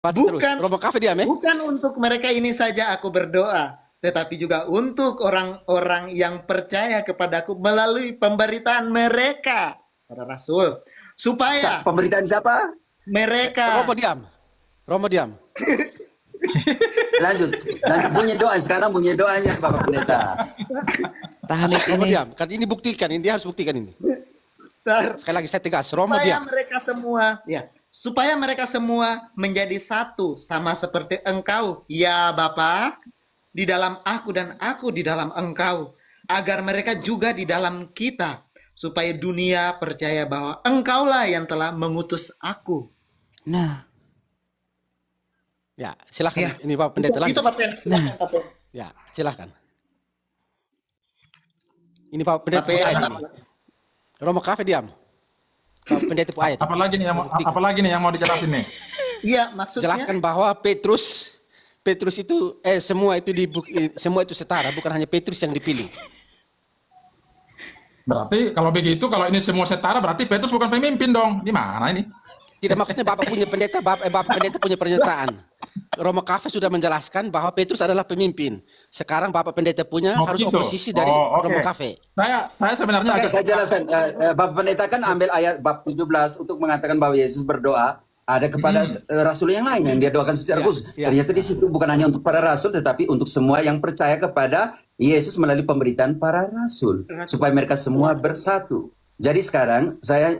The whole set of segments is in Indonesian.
Baca terus. Bukan, Romo Cafe diam ya. bukan untuk mereka ini saja aku berdoa, tetapi juga untuk orang-orang yang percaya kepadaku melalui pemberitaan mereka, para rasul, supaya Pemberitaan siapa? Romo mereka diam. Romo diam. Lanjut, lanjut bunyi doa sekarang, bunyi doanya Bapak Pendeta. Tahan Romo ini. diam. Kan ini buktikan, ini dia harus buktikan ini. Sekali lagi saya tegas, Romo supaya diam. mereka semua, ya, supaya mereka semua menjadi satu sama seperti Engkau, ya Bapa, di dalam aku dan aku di dalam Engkau, agar mereka juga di dalam kita, supaya dunia percaya bahwa Engkaulah yang telah mengutus aku. Nah, Ya, silahkan. Ya, Ini Bapak Pendeta itu lanjut. Pak Pen. Silakan, Pak Pen. Ya, silahkan. Ini Bapak Pendeta Pak Pen. punya ayat ini. Romo Cafe diam. Bapak Pendeta punya ayat. Apalagi nih yang mau dijelasin nih. Iya, maksudnya Jelaskan bahwa Petrus itu semua itu setara, bukan hanya Petrus yang dipilih. Berarti kalau begitu, kalau ini semua setara, berarti Petrus bukan pemimpin dong. Di mana ini? Tidak, maksudnya Bapak Pendeta punya pernyataan. Romo Cafe sudah menjelaskan bahwa Petrus adalah pemimpin. Sekarang Bapak Pendeta punya Oh, harus gitu. oposisi dari Oh, oke. Romo Cafe. Saya sebenarnya Oke, agak saya jelaskan. Bapak Pendeta kan ambil ayat bab 17 untuk mengatakan bahwa Yesus berdoa ada kepada rasul yang lain yang dia doakan secara Ya, khusus. ya. Ternyata di situ bukan hanya untuk para rasul, tetapi untuk semua yang percaya kepada Yesus melalui pemberitaan para rasul, supaya mereka semua bersatu. Jadi sekarang saya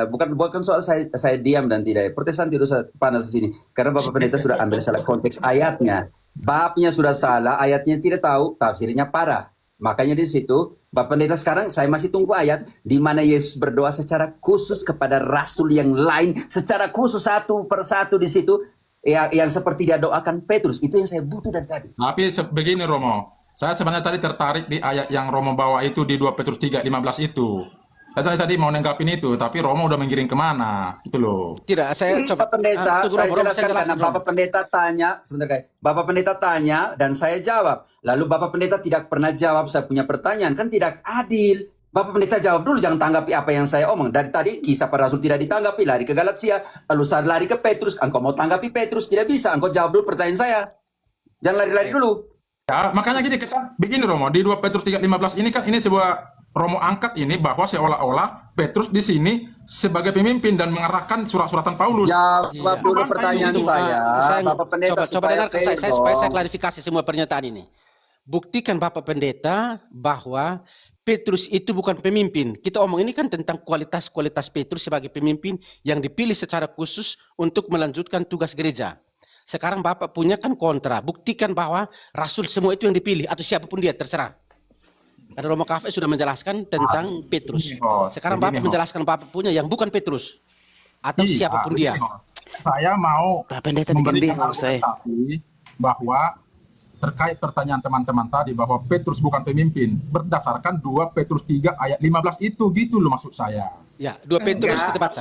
bukan soal saya diam dan tidak. Protestan tidak usah panas di sini, karena Bapak Pendeta sudah ambil salah konteks ayatnya. Babnya sudah salah, ayatnya tidak tahu, tafsirnya parah. Makanya di situ, Bapak Pendeta sekarang saya masih tunggu ayat di mana Yesus berdoa secara khusus kepada rasul yang lain, secara khusus satu persatu di situ, yang seperti dia doakan Petrus. Itu yang saya butuh dari tadi. Tapi begini Romo, saya sebenarnya tadi tertarik di ayat yang Romo bawa itu di 2 Petrus 3:15 itu. Saya tadi mau nenggapin itu, tapi Romo udah menggiring kemana, gitu loh. Tidak, saya coba. Bapak Pendeta, Tunggu, saya Romo, jelaskan karena Romo. Bapak Pendeta tanya, sebentar guys. Bapak Pendeta tanya dan saya jawab. Lalu Bapak Pendeta tidak pernah jawab saya punya pertanyaan, kan tidak adil. Bapak Pendeta jawab dulu, jangan tanggapi apa yang saya omong. Dari tadi kisah para rasul tidak ditanggapi, lari ke Galatia, lalu saya lari ke Petrus. Engkau mau tanggapi Petrus, tidak bisa. Engkau jawab dulu pertanyaan saya. Jangan lari-lari dulu. Ya, makanya gini, begini Romo, di 2 Petrus 3:15 ini kan ini sebuah Romo angkat ini bahwa seolah-olah Petrus di sini sebagai pemimpin dan mengarahkan surat-suratan Paulus. Jawab dulu Apa pertanyaan itu? saya. Bapak Pendeta coba supaya dengarkan fair supaya saya dong. klarifikasi semua pernyataan ini. Buktikan Bapak Pendeta bahwa Petrus itu bukan pemimpin. Kita omong ini kan tentang kualitas-kualitas Petrus sebagai pemimpin yang dipilih secara khusus untuk melanjutkan tugas gereja. Sekarang Bapak punya kan kontra. Buktikan bahwa rasul semua itu yang dipilih atau siapapun dia, terserah. Karena Romo Cafe sudah menjelaskan tentang Petrus. Sekarang Bapak menjelaskan Bapak punya yang bukan Petrus atau Iya, siapapun dia. Saya mau Pak Pendeta bikin memberikan bingung saya. argumentasi bahwa terkait pertanyaan teman-teman tadi bahwa Petrus bukan pemimpin berdasarkan 2 Petrus 3 ayat 15 itu, gitu loh maksud saya. Ya, 2 Petrus enggak, kita baca.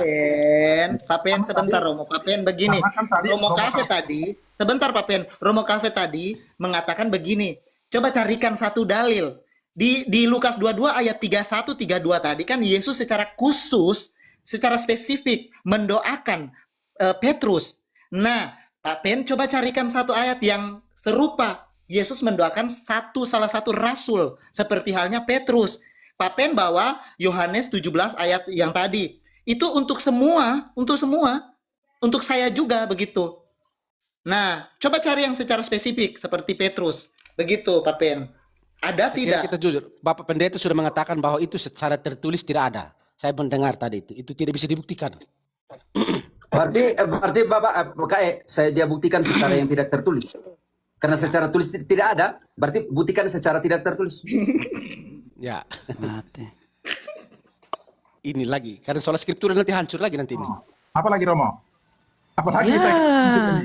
Pak Pen, sebentar Romo. Pak Pen begini. Karena kan tadi Romo Romo Cafe Cafe- tadi, sebentar Pak Pen. Romo Cafe tadi mengatakan begini. Coba carikan satu dalil. Di Lukas 22 ayat 31 32 tadi kan Yesus secara khusus, secara spesifik mendoakan Petrus. Nah, Pak Pen coba carikan satu ayat yang serupa. Yesus mendoakan salah satu rasul seperti halnya Petrus. Pak Pen bawa Yohanes 17 ayat yang tadi. Itu untuk semua, untuk saya juga begitu. Nah, coba cari yang secara spesifik seperti Petrus. Begitu, Pak Pen. Ada tidak? Kita jujur, Bapak Pendeta sudah mengatakan bahwa itu secara tertulis tidak ada. Saya mendengar tadi itu tidak bisa dibuktikan. Berarti Bapak dia buktikan secara yang tidak tertulis. Karena secara tulis tidak ada, berarti buktikan secara tidak tertulis. Ya, Mati. ini lagi karena soal skriptura nanti hancur lagi nanti ini. Apa lagi Romo? Apa lagi Ya.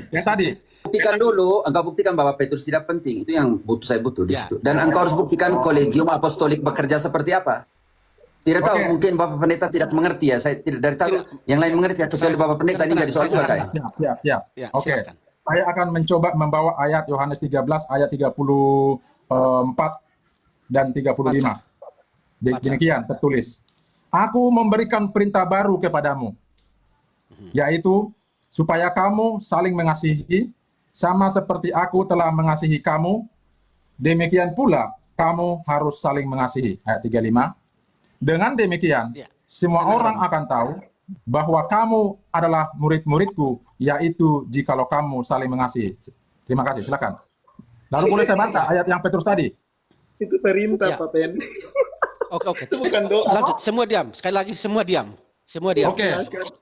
yang tadi? Buktikan dulu, engkau buktikan bahwa Petrus tidak penting. Itu yang saya butuh di Ya. situ. Dan engkau harus buktikan kolegium apostolik bekerja seperti apa. Tidak tahu, Oke. mungkin Bapak Pendeta tidak mengerti ya. Saya tidak dari tahu yang lain mengerti ya, kecuali Bapak Pendeta ini jadi soal juga kayak. Siap. Ya, Oke. silakan. Saya akan mencoba membawa ayat Yohanes 13 ayat 34 dan 35. Baca. Demikian tertulis. Aku memberikan perintah baru kepadamu, yaitu supaya kamu saling mengasihi, sama seperti aku telah mengasihi kamu, demikian pula kamu harus saling mengasihi. Ayat 35. Dengan demikian, Ya. semua Benar, orang Romo. akan tahu bahwa kamu adalah murid-muridku, yaitu jikalau kamu saling mengasihi. Terima kasih, silakan. Lalu boleh saya bantah ayat yang Petrus tadi? Itu perintah, Ya. Pak Pen. Oke. Itu bukan doa. Lanjut, semua diam. Sekali lagi semua diam. Semua diam. Oke.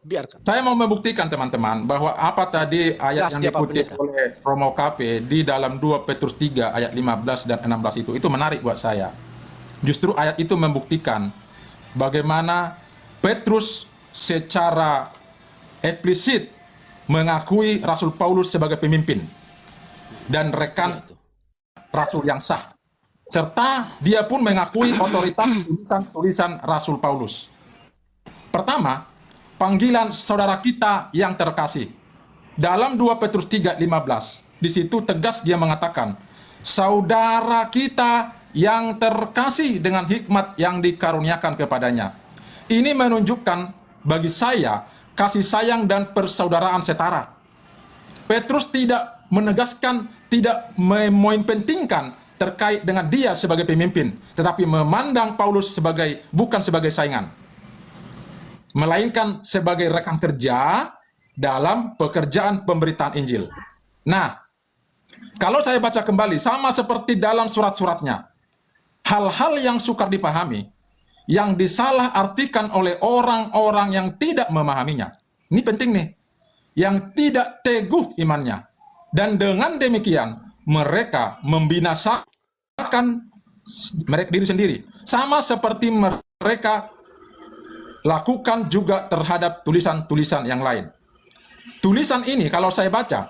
Biarkan. Saya mau membuktikan teman-teman bahwa apa tadi ayat Jelas yang dia, Pak dikutip Pendeta. oleh Romo Cafe di dalam 2 Petrus 3 ayat 15 dan 16 itu menarik buat saya. Justru ayat itu membuktikan bagaimana Petrus secara eksplisit mengakui Rasul Paulus sebagai pemimpin dan rekan Ya, itu. Rasul yang sah. Serta dia pun mengakui otoritas tulisan-tulisan Rasul Paulus. Pertama, panggilan saudara kita yang terkasih. Dalam 2 Petrus 3:15, di situ tegas dia mengatakan, saudara kita yang terkasih dengan hikmat yang dikaruniakan kepadanya. Ini menunjukkan bagi saya kasih sayang dan persaudaraan setara. Petrus tidak menegaskan, tidak mempentingkan terkait dengan dia sebagai pemimpin, tetapi memandang Paulus bukan sebagai saingan, melainkan sebagai rekan kerja dalam pekerjaan pemberitaan Injil. Nah, kalau saya baca kembali, sama seperti dalam surat-suratnya, hal-hal yang sukar dipahami, yang disalah artikan oleh orang-orang yang tidak memahaminya. Ini penting nih. Yang tidak teguh imannya. Dan dengan demikian, mereka membinasakan mereka diri sendiri. Sama seperti mereka lakukan juga terhadap tulisan-tulisan yang lain. Tulisan ini kalau saya baca,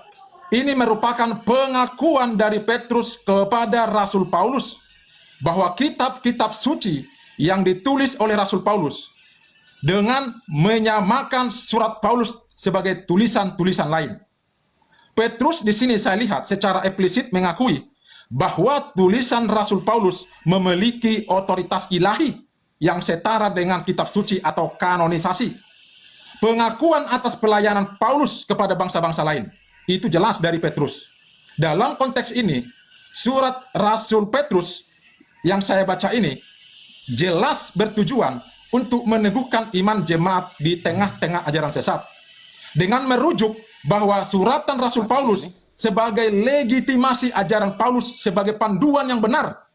ini merupakan pengakuan dari Petrus kepada Rasul Paulus bahwa kitab-kitab suci yang ditulis oleh Rasul Paulus dengan menyamakan surat Paulus sebagai tulisan-tulisan lain. Petrus di sini saya lihat secara eksplisit mengakui bahwa tulisan Rasul Paulus memiliki otoritas ilahi yang setara dengan kitab suci atau kanonisasi. Pengakuan atas pelayanan Paulus kepada bangsa-bangsa lain itu jelas dari Petrus. Dalam konteks ini, surat Rasul Petrus yang saya baca ini jelas bertujuan untuk meneguhkan iman jemaat di tengah-tengah ajaran sesat dengan merujuk bahwa suratan Rasul Paulus sebagai legitimasi ajaran Paulus sebagai panduan yang benar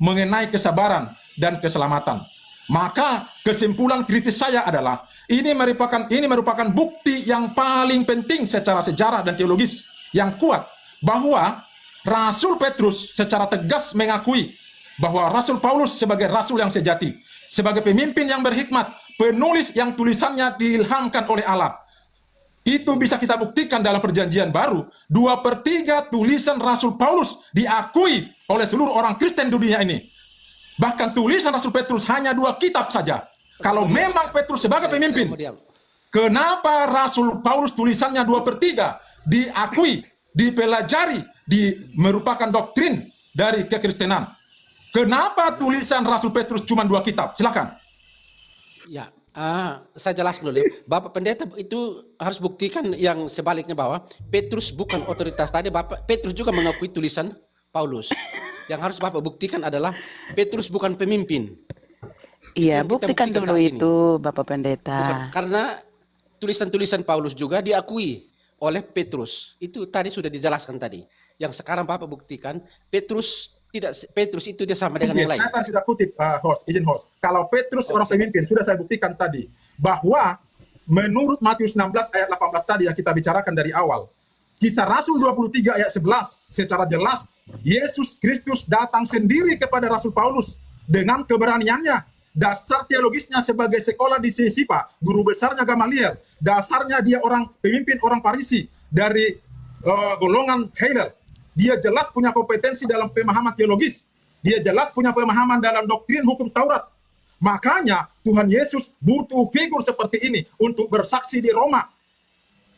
mengenai kesabaran dan keselamatan. Maka kesimpulan kritis saya adalah ini merupakan bukti yang paling penting secara sejarah dan teologis yang kuat bahwa Rasul Petrus secara tegas mengakui bahwa Rasul Paulus sebagai rasul yang sejati, sebagai pemimpin yang berhikmat, penulis yang tulisannya diilhamkan oleh Allah. Itu bisa kita buktikan dalam perjanjian baru. 2/3 tulisan Rasul Paulus diakui oleh seluruh orang Kristen di dunia ini. Bahkan tulisan Rasul Petrus hanya 2 kitab saja. Kalau memang Petrus sebagai pemimpin, kenapa Rasul Paulus tulisannya 2/3 diakui, dipelajari, merupakan doktrin dari kekristenan? Kenapa tulisan Rasul Petrus cuma 2 kitab? Silakan. Ya, saya jelaskan dulu. Bapak Pendeta itu harus buktikan yang sebaliknya bahwa Petrus bukan otoritas. Tadi Bapak Petrus juga mengakui tulisan Paulus. Yang harus Bapak buktikan adalah Petrus bukan pemimpin. Iya, Yang kita buktikan buktikan dulu saat ini. itu, Bapak Pendeta. Karena tulisan-tulisan Paulus juga diakui oleh Petrus. Itu tadi sudah dijelaskan tadi. Yang sekarang Bapak buktikan Petrus itu dia sama dengan yang lain. Saya sudah kutip, izin host. Kalau Petrus orang pemimpin, sudah saya buktikan tadi bahwa menurut Matius 16 ayat 18 tadi yang kita bicarakan dari awal, Kisah Rasul 23 ayat 11 secara jelas Yesus Kristus datang sendiri kepada Rasul Paulus dengan keberaniannya. Dasar teologisnya sebagai sekolah di Sisipa, guru besarnya Gamaliel, dasarnya dia orang pemimpin orang Farisi dari golongan Hillel. Dia jelas punya kompetensi dalam pemahaman teologis. Dia jelas punya pemahaman dalam doktrin hukum Taurat. Makanya Tuhan Yesus butuh figur seperti ini untuk bersaksi di Roma.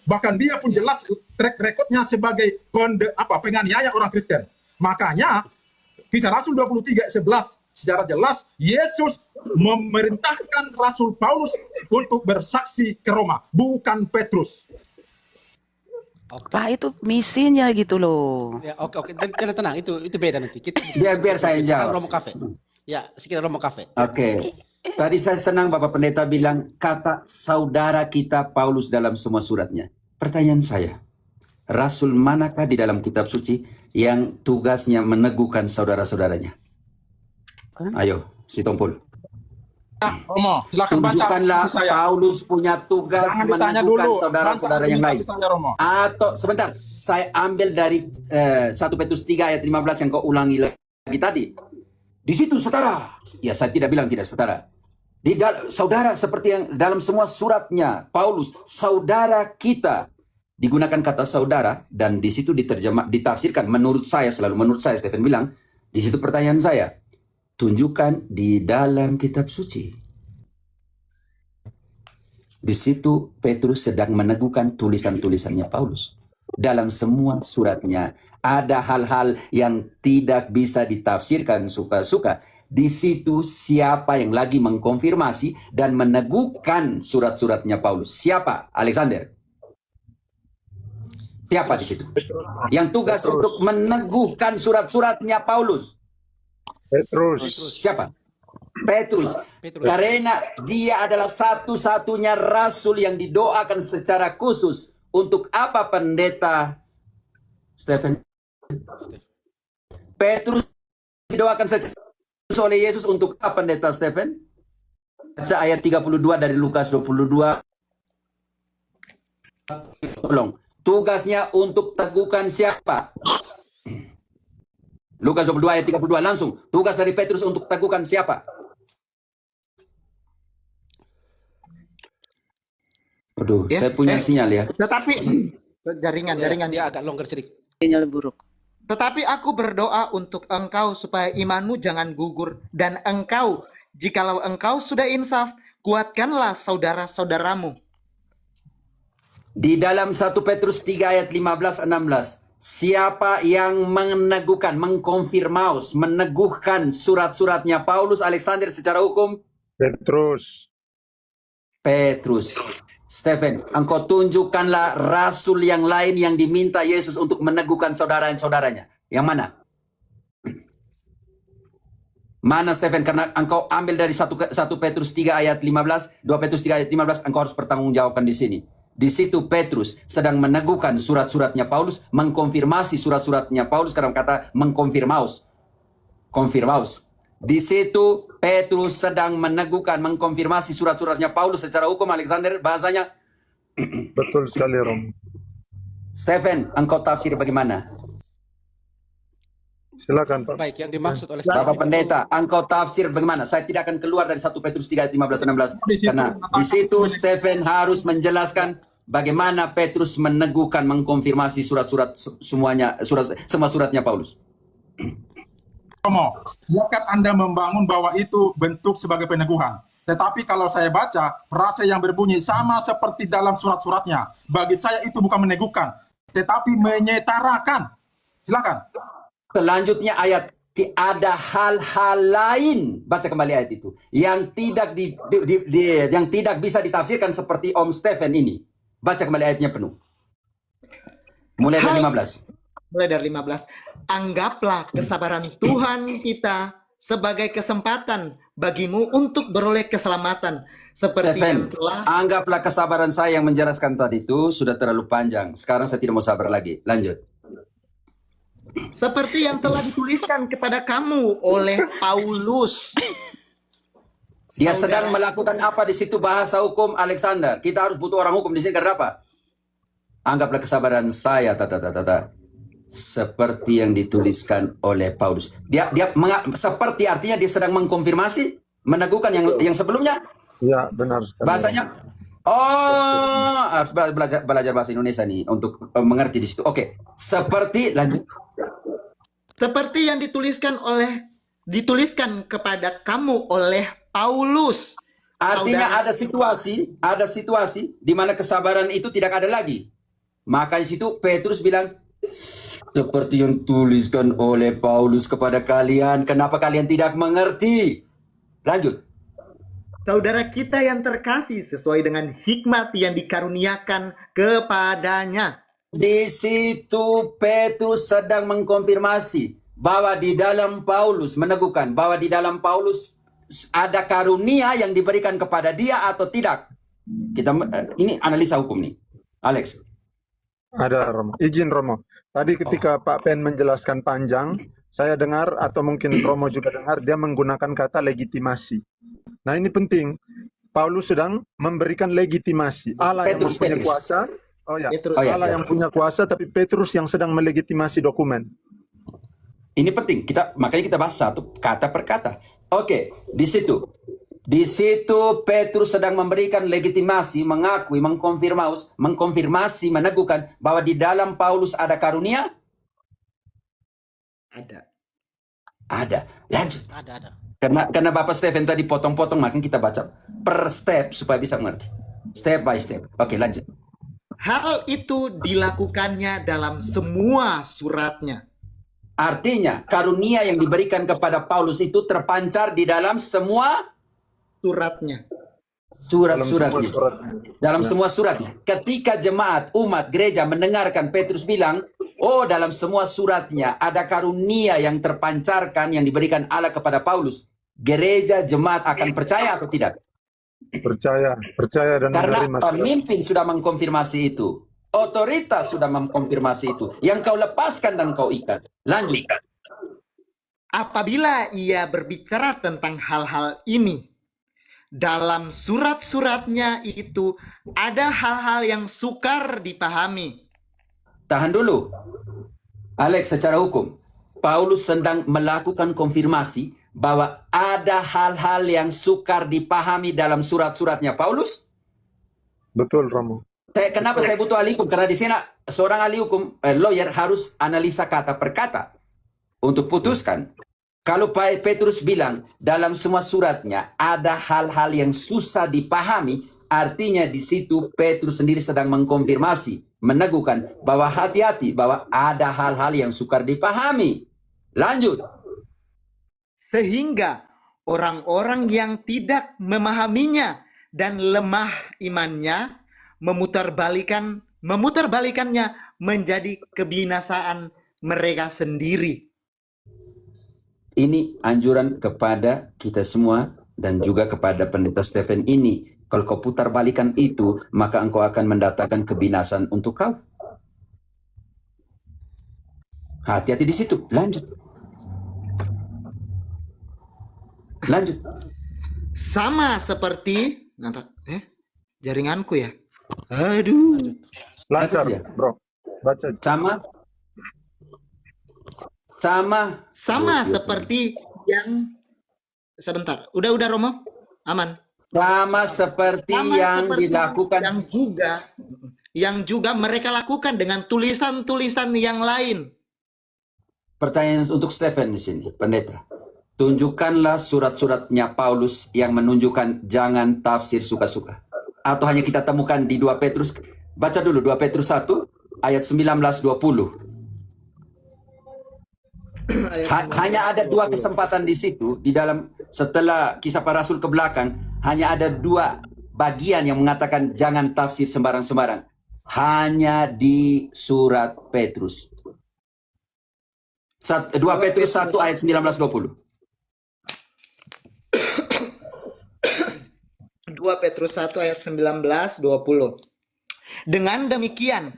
Bahkan dia pun jelas track recordnya sebagai penganiaya orang Kristen. Makanya Kisah Rasul 23 ayat 11 secara jelas Yesus memerintahkan Rasul Paulus untuk bersaksi ke Roma, bukan Petrus. Oke. Pak itu misinya gitu loh. Ya, oke. Dan tenang, itu beda nanti. Kita Biar saya sekarang jawab. Romo Cafe. Ya, sekitar Romo Cafe. Oke. Tadi saya senang Bapak Pendeta bilang kata saudara kita Paulus dalam semua suratnya. Pertanyaan saya, rasul manakah di dalam kitab suci yang tugasnya meneguhkan saudara-saudaranya? Ayo, si Tompul. Romo, silakan baca Tunjukkanlah buku saya. Paulus punya tugas Jangan ditanya meneguhkan dulu. saudara-saudara Baca yang dulu lain. buku saya, Romo. Atau sebentar, saya ambil dari 1 Petrus 3 ayat 15 yang kau ulangi lagi tadi. Di situ setara. Ya, saya tidak bilang tidak setara. Saudara seperti yang dalam semua suratnya Paulus, saudara kita, digunakan kata saudara dan di situ ditafsirkan menurut saya, selalu menurut saya, Stephen bilang, di situ pertanyaan saya, tunjukkan di dalam kitab suci. Di situ Petrus sedang meneguhkan tulisan-tulisannya Paulus. Dalam semua suratnya ada hal-hal yang tidak bisa ditafsirkan suka-suka. Di situ siapa yang lagi mengkonfirmasi dan meneguhkan surat-suratnya Paulus? Siapa? Alexander. Siapa di situ? Yang tugas untuk meneguhkan surat-suratnya Paulus. Petrus. Siapa? Petrus. Karena dia adalah satu-satunya rasul yang didoakan secara khusus. Untuk apa Pendeta Stephen? Petrus didoakan secara khusus oleh Yesus untuk apa Pendeta Stephen? Baca ayat 32 dari Lukas 22. Tolong. Tugasnya untuk teguhkan siapa? Lukas 22 ayat 32 langsung. Tugas dari Petrus untuk teguhkan siapa? Aduh, Ya, saya punya sinyal ya. Tetapi jaringan. Dia agak longgar sedikit. Sinyal buruk. Tetapi aku berdoa untuk engkau supaya imanmu jangan gugur, dan engkau, jikalau engkau sudah insaf, kuatkanlah saudara-saudaramu. Di dalam 1 Petrus 3 ayat 15-16, siapa yang meneguhkan, mengkonfirmaus, meneguhkan surat-suratnya Paulus Alexander secara hukum? Petrus. Petrus. Stephen, engkau tunjukkanlah rasul yang lain yang diminta Yesus untuk meneguhkan saudara-saudaranya. Yang mana? Mana Stephen? Karena engkau ambil dari 1 Petrus 3 ayat 15, 2 Petrus 3 ayat 15, engkau harus bertanggungjawabkan di sini. Di situ Petrus sedang meneguhkan surat-suratnya Paulus, mengkonfirmasi surat-suratnya Paulus, karena kata mengkonfirmaus. Konfirmaus. Di situ Petrus sedang meneguhkan, mengkonfirmasi surat-suratnya Paulus secara hukum. Alexander, bahasanya. Betul sekali, Rom. Stephen, engkau tafsir bagaimana? Silakan, Pak. Baik, yang dimaksud oleh Bapak Pendeta, engkau tafsir bagaimana? Saya tidak akan keluar dari 1 Petrus 3 ayat 15-16. Karena di situ Stephen harus menjelaskan bagaimana Petrus meneguhkan, mengkonfirmasi surat-surat semuanya, semua suratnya Paulus. Romo, biarkan Anda membangun bahwa itu bentuk sebagai peneguhan. Tetapi kalau saya baca, frase yang berbunyi sama seperti dalam surat-suratnya. Bagi saya itu bukan meneguhkan, tetapi menyetarakan. Silakan. Selanjutnya ayat, ada hal-hal lain, baca kembali ayat itu, yang tidak bisa ditafsirkan seperti Om Stephen ini. Baca kembali ayatnya penuh. Mulai dari 15. Mulai dari 15. Anggaplah kesabaran Tuhan kita sebagai kesempatan bagimu untuk beroleh keselamatan. Seperti yang Stephen, telah... anggaplah kesabaran saya yang menjelaskan tadi itu sudah terlalu panjang. Sekarang saya tidak mau sabar lagi. Lanjut. Seperti yang telah dituliskan kepada kamu oleh Paulus. Dia sedang melakukan apa di situ bahasa hukum Alexander. Kita harus butuh orang hukum di sini karena apa? Anggaplah kesabaran saya, seperti yang dituliskan oleh Paulus. Seperti artinya dia sedang mengkonfirmasi, meneguhkan yang sebelumnya. Ya, benar sekali. Bahasanya, harus belajar bahasa Indonesia nih untuk mengerti di situ. Oke, seperti lanjut. Seperti yang dituliskan kepada kamu oleh Paulus. Artinya ada situasi di mana kesabaran itu tidak ada lagi. Maka di situ Petrus bilang, seperti yang tuliskan oleh Paulus kepada kalian, kenapa kalian tidak mengerti? Lanjut. Saudara kita yang terkasih sesuai dengan hikmat yang dikaruniakan kepadanya. Di situ Petrus sedang mengkonfirmasi bahwa di dalam Paulus, meneguhkan bahwa di dalam Paulus ada karunia yang diberikan kepada dia atau tidak. Kita ini analisa hukum nih, Alex. Ada Romo. Izin Romo. Tadi ketika Pak Pen menjelaskan panjang, saya dengar atau mungkin Romo juga dengar dia menggunakan kata legitimasi. Nah ini penting. Paulus sedang memberikan legitimasi. Allah yang Petrus, mempunyai Petrus. kuasa. Oh ya. Petrus. Oh ya, Allah ya. yang punya kuasa, tapi Petrus yang sedang melegitimasi dokumen. Ini penting. Makanya kita bahas satu kata per kata. Oke, di situ. Di situ Petrus sedang memberikan legitimasi, mengakui, mengkonfirmasi, meneguhkan bahwa di dalam Paulus ada karunia. Ada. Ada. Lanjut. Ada. Karena Bapak Stephen tadi potong-potong, makanya kita baca per step supaya bisa mengerti. Step by step. Oke, lanjut. Hal itu dilakukannya dalam semua suratnya. Artinya, karunia yang diberikan kepada Paulus itu terpancar di dalam semua Suratnya. surat-suratnya. suratnya. Dalam semua suratnya. Ketika jemaat, umat, gereja mendengarkan Petrus bilang, oh dalam semua suratnya ada karunia yang terpancarkan yang diberikan Allah kepada Paulus. Gereja, jemaat akan percaya atau tidak? Percaya dan Karena menerima surat. pemimpin sudah mengkonfirmasi itu. Otoritas sudah mengkonfirmasi itu. Yang kau lepaskan dan kau ikat. Lanjut. Apabila ia berbicara tentang hal-hal ini, dalam surat-suratnya itu ada hal-hal yang sukar dipahami. Tahan dulu. Alex, secara hukum, Paulus sedang melakukan konfirmasi bahwa ada hal-hal yang sukar dipahami dalam surat-suratnya Paulus. Betul Romo. Kenapa saya butuh ahli hukum? Karena di sini seorang ahli hukum, lawyer harus analisa kata per kata untuk putuskan. Kalau Petrus bilang dalam semua suratnya ada hal-hal yang susah dipahami, artinya di situ Petrus sendiri sedang mengkonfirmasi, meneguhkan bahwa hati-hati, bahwa ada hal-hal yang sukar dipahami. Lanjut. Sehingga orang-orang yang tidak memahaminya dan lemah imannya memutarbalikannya menjadi kebinasaan mereka sendiri. Ini anjuran kepada kita semua dan juga kepada pendeta Stephen ini. Kalau kau putar balikan itu, maka engkau akan mendatangkan kebinasan untuk kau. Hati-hati di situ. Lanjut. Lanjut. Sama seperti jaringanku ya. Aduh. Lancar, Baca saja. Bro. Baca. Sama seperti yang sebentar. Udah Romo? Aman. Sama seperti yang seperti dilakukan. yang juga mereka lakukan dengan tulisan-tulisan yang lain. Pertanyaan untuk Stephen di sini, pendeta. Tunjukkanlah surat-suratnya Paulus yang menunjukkan jangan tafsir suka-suka. Atau hanya kita temukan di 2 Petrus. Baca dulu 2 Petrus 1 ayat 19-20. Hanya ada 2 kesempatan di situ, di dalam setelah kisah para rasul ke belakang, hanya ada 2 bagian yang mengatakan jangan tafsir sembarang-sembarang. Hanya di surat Petrus. 2 Petrus 1 ayat 19-20. 2 Petrus 1 ayat 19-20. Dengan demikian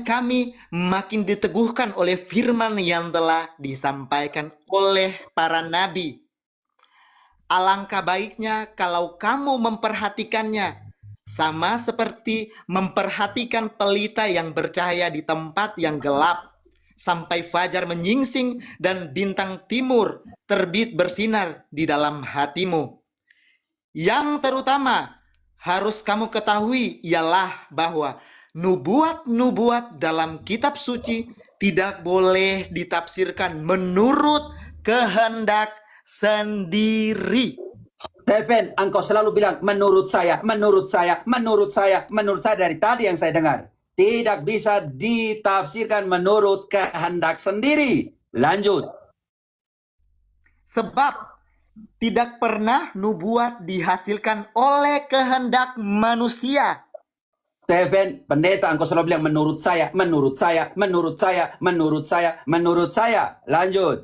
kami makin diteguhkan oleh firman yang telah disampaikan oleh para nabi. Alangkah baiknya kalau kamu memperhatikannya, sama seperti memperhatikan pelita yang bercahaya di tempat yang gelap, sampai fajar menyingsing dan bintang timur terbit bersinar di dalam hatimu. Yang terutama harus kamu ketahui ialah bahwa nubuat-nubuat dalam kitab suci tidak boleh ditafsirkan menurut kehendak sendiri. Stephen, engkau selalu bilang menurut saya dari tadi yang saya dengar. Tidak bisa ditafsirkan menurut kehendak sendiri. Lanjut. Sebab tidak pernah nubuat dihasilkan oleh kehendak manusia. Stephen, pendeta, engkau selalu bilang menurut saya, menurut saya, menurut saya, menurut saya, menurut saya. Lanjut.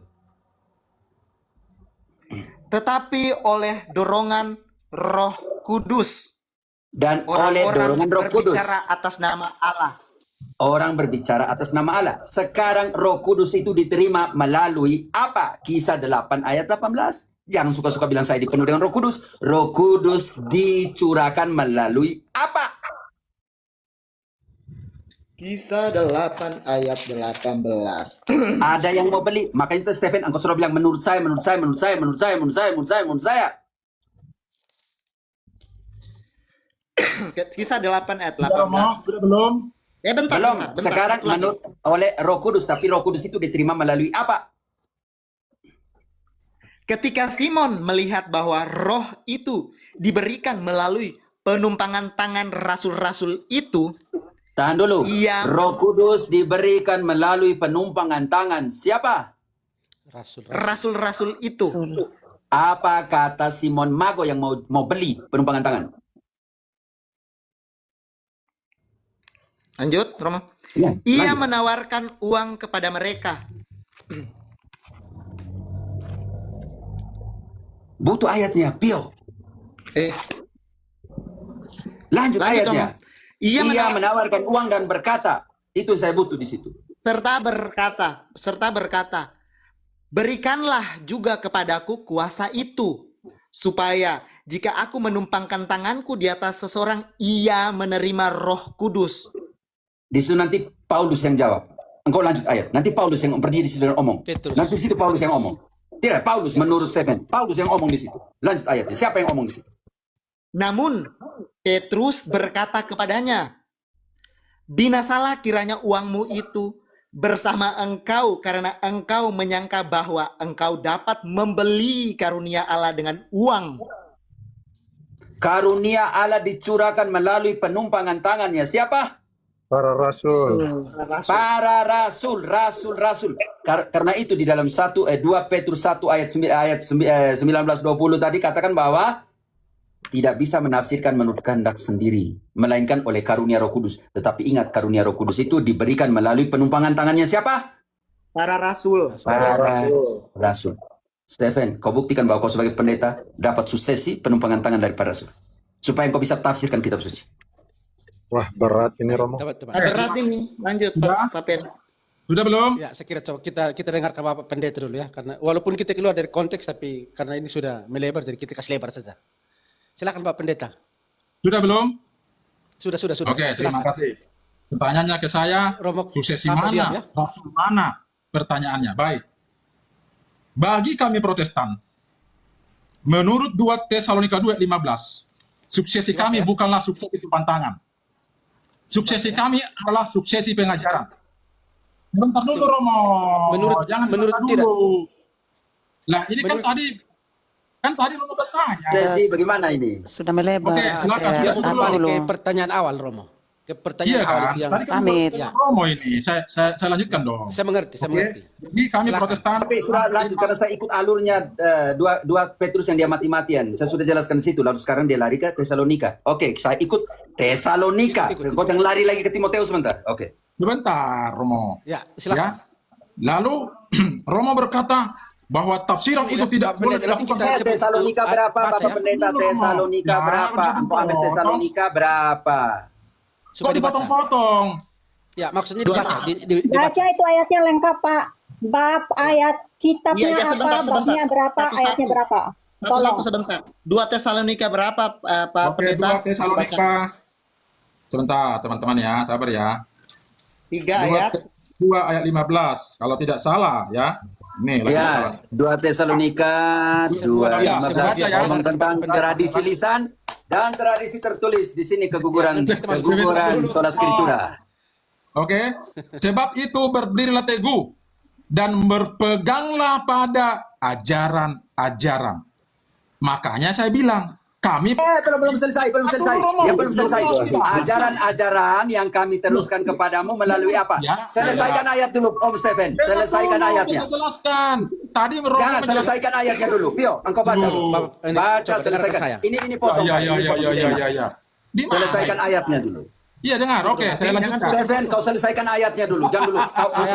Tetapi oleh dorongan Roh Kudus. Dan oleh dorongan Roh Kudus. Berbicara atas nama Allah. Orang berbicara atas nama Allah. Sekarang Roh Kudus itu diterima melalui apa? Kisah 8 ayat 18. Jangan suka-suka bilang saya dipenuhi dengan Roh Kudus. Roh Kudus dicurahkan melalui apa? Kisah 8 ayat 18. Ada yang mau beli. Makanya itu Stephen, engkau selalu bilang menurut saya, menurut saya, menurut saya, menurut saya, menurut saya, menurut saya, menurut saya. Kisah 8 ayat Sudah, Romo? 18. Sudah belum? Ya bentar, Belum. bentar. Sekarang Lagi. menurut oleh Roh Kudus. Tapi Roh Kudus itu diterima melalui apa? Ketika Simon melihat bahwa roh itu diberikan melalui penumpangan tangan rasul-rasul itu, Tahan dulu. Iya. Roh Kudus diberikan melalui penumpangan tangan siapa? Rasul. rasul-rasul itu. Apa kata Simon Mago yang mau beli penumpangan tangan? Lanjut, Romo. Ya, Ia lanjut. menawarkan uang kepada mereka. Butuh ayatnya, Pio. Lanjut Lanjut, ayatnya. Romo. Ia menawarkan uang dan berkata, itu saya butuh di situ. serta berkata, berikanlah juga kepadaku kuasa itu, supaya jika aku menumpangkan tanganku di atas seseorang, ia menerima Roh Kudus. Di situ nanti Paulus yang jawab. Engkau lanjut ayat. Nanti Paulus yang berdiri di situ dan omong. Petrus. Nanti situ Paulus yang omong. Tidak, Paulus menurut Stephen. Paulus yang omong di situ. Lanjut ayatnya. Siapa yang omong di situ? Namun Petrus berkata kepadanya, binasalah kiranya uangmu itu bersama engkau, karena engkau menyangka bahwa engkau dapat membeli karunia Allah dengan uang. Karunia Allah dicurahkan melalui penumpangan tangannya. Siapa? Para rasul. Para rasul. Karena itu di dalam 2 Petrus 1 ayat 19-20 tadi katakan bahwa tidak bisa menafsirkan menurut kehendak sendiri, melainkan oleh karunia Roh Kudus. Tetapi ingat, karunia Roh Kudus itu diberikan melalui penumpangan tangannya siapa? Para rasul. Para rasul. Stephen, kau buktikan bahwa kau sebagai pendeta dapat suksesi penumpangan tangan dari para rasul, supaya kau bisa tafsirkan kitab suci. Wah, berat ini Romo. Teman-teman. Berat ini. Lanjut, Sudah? Pak Pen. Sudah belum? Ya, saya kira coba kita dengarkan Bapak Pendeta dulu ya, karena walaupun kita keluar dari konteks, tapi karena ini sudah melebar, jadi kita kasih lebar saja. Silakan Pak Pendeta. Sudah belum? Sudah. Oke, terima Silakan. kasih. Pertanyaannya ke saya, Romo, suksesi apa dia, mana? ya? Rasul mana? Pertanyaannya. Baik. Bagi kami Protestan, menurut 2 Tesalonika 2 ayat 15, suksesi kami bukanlah suksesi tumpang tangan. Suksesi kami adalah suksesi pengajaran. Bentar dulu Romo. Jangan menurut bentar tidak. dulu. Lah ini kan tadi Romo bertanya. Sesi bagaimana ini? Sudah melebar. Oke, silakan, Ya, silakan apa dulu. dulu? Ke pertanyaan awal Romo. Ke Iya pertanyaan awal kan? itu yang Tadi kan Amit. bertanya Romo ini. Saya lanjutkan dong. saya mengerti. Oke. Jadi kami Silakan. Protestan. Oke, sudah lanjut karena saya ikut alurnya dua Petrus yang dia mati-matian. Saya sudah jelaskan di situ. Lalu sekarang dia lari ke Tesalonika. Oke, saya ikut Tesalonika. Ikut. Kau jangan lari lagi ke Timoteus sebentar. Oke. Sebentar Romo. Ya, silakan. Ya. Lalu Romo berkata bahwa tafsiran itu tidak Pak boleh Pendeta, nanti dilakukan. kita- Tesalonika berapa, baca Bapak ya. Pendeta? Dulu, Romo. Tesalonika Ya, berapa? jangan Engkau ambil potong. Tesalonika berapa? Kok Supaya dibaca. dipotong-potong? Ya, maksudnya dibaca. Dibaca. Baca itu ayatnya lengkap, Pak. Bab, ayat, kitabnya Iya, sebentar, apa, babnya berapa, Satu-satu. ayatnya berapa. Tolong. Satu-satu sebentar. 2 Tesalonika berapa, Pak Oke, Pendeta? 2 Tesalonika. Sebentar teman-teman ya, sabar ya. 3 ayat. 2 ayat 15. Kalau tidak salah ya. Nih, Ya, 2 Tesalonika 2:15 Ya, ngomong tentang tradisi lisan dan tradisi tertulis di sini keguguran sola scriptura. Oke, sebab itu berdirilah teguh dan berpeganglah pada ajaran-ajaran. Makanya saya bilang, kami Belum selesai. Ya, belum selesai. Ajaran-ajaran yang kami teruskan kepadamu melalui apa? Ya. Selesaikan ayat dulu, Om Stephen. Selesaikan ayatnya. Saya jelaskan. Tadi Romo Jangan, selesaikan ayatnya dulu. Pio, engkau baca. Bapak, ini, Baca, coba dengarkan selesaikan. saya. Ini potong, Pak. Ini potong. Ya. Di mana? Selesaikan ayatnya dulu. Iya dengar, oke, saya lanjutkan. Stephen, kau selesaikan ayatnya dulu. Jangan dulu.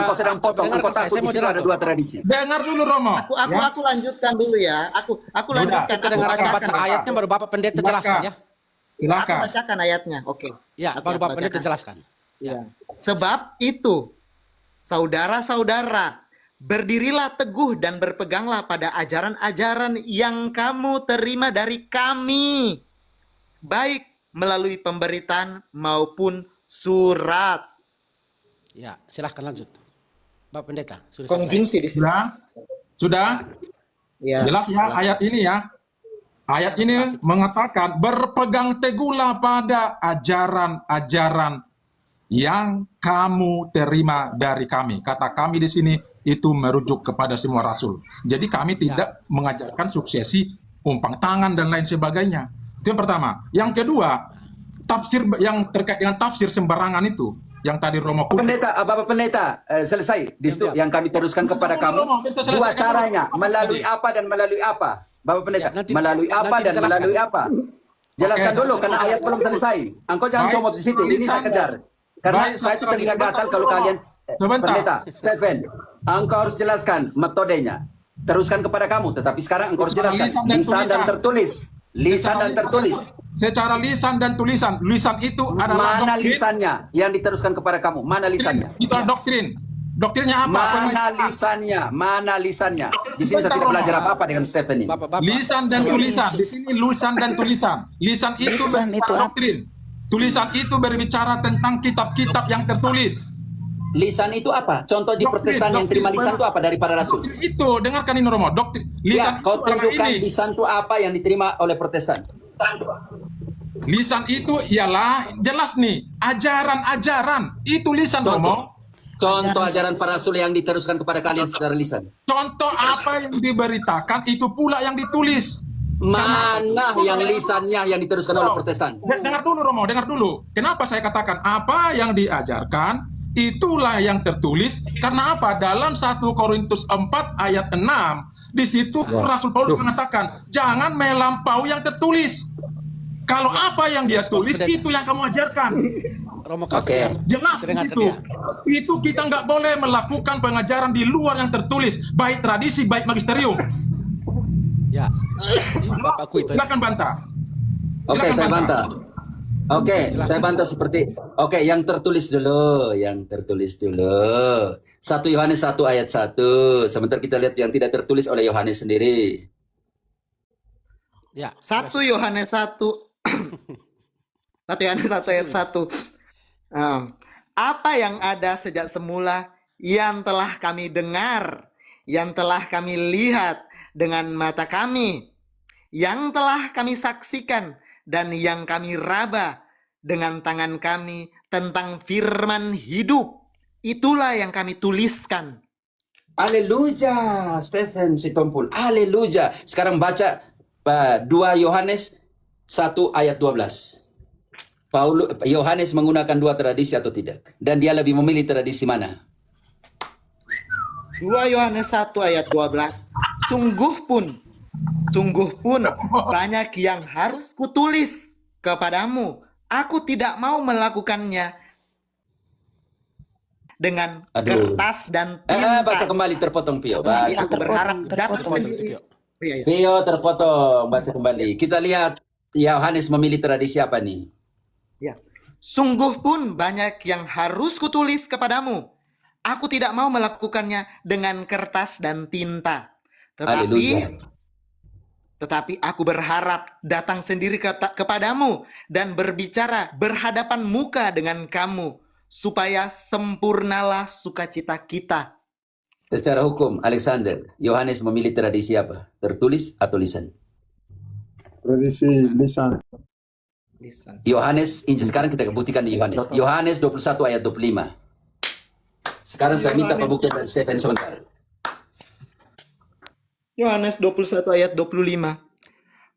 Kau sedang potong. Dengar, Engkau takut saya di mau situ ada dengar. dua tradisi. Dengar dulu Romo. Aku lanjutkan dulu ya. Aku lanjutkan. Kita Aku dengar bacakan. baca ayatnya baru Bapak Pendeta Silakan. jelaskan ya. Aku Silakan. bacakan ayatnya. Oke. Ya, Oke, baru aku Bapak Pendeta bacakan. jelaskan. Ya. Sebab itu, saudara-saudara, berdirilah teguh dan berpeganglah pada ajaran-ajaran yang kamu terima dari kami, baik melalui pemberitaan maupun surat. Ya, silahkan lanjut. Bapak Pendeta, sudah selesai. Konjungsi di sini. Sudah? Ya. Jelas ya ayat ini ya. Ayat ini mengatakan berpegang teguhlah pada ajaran-ajaran yang kamu terima dari kami. Kata kami di sini itu merujuk kepada semua rasul. Jadi kami tidak mengajarkan suksesi, umpang tangan dan lain sebagainya. Itu yang pertama. Yang kedua, tafsir yang terkait dengan tafsir sembarangan itu yang tadi Romo Bapak Pendeta, selesai. Di situ yang kami teruskan kepada kamu. Dua caranya, melalui apa dan melalui apa. Bapak Pendeta, melalui apa dan melalui apa. Jelaskan dulu, karena ayat belum selesai. Engkau jangan comot di situ, ini saya kejar. Karena saya itu telinga gatal kalau kalian... Pendeta, Stephen, engkau harus jelaskan metodenya. Teruskan kepada kamu, tetapi sekarang engkau harus jelaskan. Lisan dan tertulis. Lisan dan tertulis. Secara lisan dan tulisan. Lisan itu adalah Mana doktrin. lisannya yang diteruskan kepada kamu? Mana lisannya? Itu adalah doktrin. Doktrinnya apa? Mana lisannya? Mana lisannya? Di sini saya tidak belajar apa-apa dengan Stephen ini. Bapak, Lisan dan tulisan. Di sini lisan dan tulisan. Lisan itu Lisan itu berbicara apa? doktrin. Tulisan itu berbicara tentang kitab-kitab yang tertulis. Lisan itu apa? Contoh di Doktrin, Protestan yang terima lisan itu apa dari para rasul? Itu, dengarkan ini Romo. Doktrin. Ya, Lisan kau itu adalah tunjukkan ini. lisan itu apa yang diterima oleh Protestan. Lisan itu ialah jelas nih, ajaran-ajaran. Itu lisan Romo. Contoh ajaran para rasul yang diteruskan kepada kalian secara lisan. Contoh apa yang diberitakan itu pula yang ditulis. Mana yang lisannya yang diteruskan oleh Protestan? Dengar dulu Romo, dengar dulu. Kenapa saya katakan apa yang diajarkan itulah yang tertulis? Karena apa? Dalam 1 Korintus 4 ayat 6 di situ Rasul Paulus mengatakan jangan melampaui yang tertulis. Kalau apa yang dia tulis itu yang kamu ajarkan. Romo Oke. Jelas di Dengar situ. Itu kita nggak boleh melakukan pengajaran di luar yang tertulis, baik tradisi, baik magisterium. Ya. Bapakku itu. Silakan bantah. Oke, Silakan saya bantah. Oke, saya bantah seperti yang tertulis dulu, 1 Yohanes 1 ayat 1. Sebentar kita lihat yang tidak tertulis oleh Yohanes sendiri. Ya. 1 Yohanes 1 1 Yohanes 1 ayat 1. Apa yang ada sejak semula yang telah kami dengar, yang telah kami lihat dengan mata kami, yang telah kami saksikan dan yang kami raba dengan tangan kami tentang firman hidup, itulah yang kami tuliskan. Haleluya, Stephen Sitompul. Haleluya. Sekarang baca 2 Yohanes 1 ayat 12. Yohanes menggunakan dua tradisi atau tidak? Dan dia lebih memilih tradisi mana? 2 Yohanes 1 ayat 12. Sungguh pun banyak yang harus kutulis kepadamu. Aku tidak mau melakukannya dengan kertas dan tinta. Baca kembali, terpotong Pio. Tapi Baca. aku berharap datang terpotong. sendiri. Iya, iya. Pio terpotong. Baca kembali. Kita lihat Yohanes memilih tradisi apa nih? Ya. Sungguh pun banyak yang harus kutulis kepadamu. Aku tidak mau melakukannya dengan kertas dan tinta. Haleluya. Tetapi aku berharap datang sendiri kepadamu dan berbicara berhadapan muka dengan kamu, supaya sempurnalah sukacita kita. Secara hukum, Alexander, Yohanes memilih tradisi apa? Tertulis atau lisan? Tradisi lisan. Yohanes, sekarang kita buktikan di Yohanes. Yohanes 21 ayat 25. Sekarang saya minta pembuktian dari Stephen sebentar. Yohanes 21 ayat 25.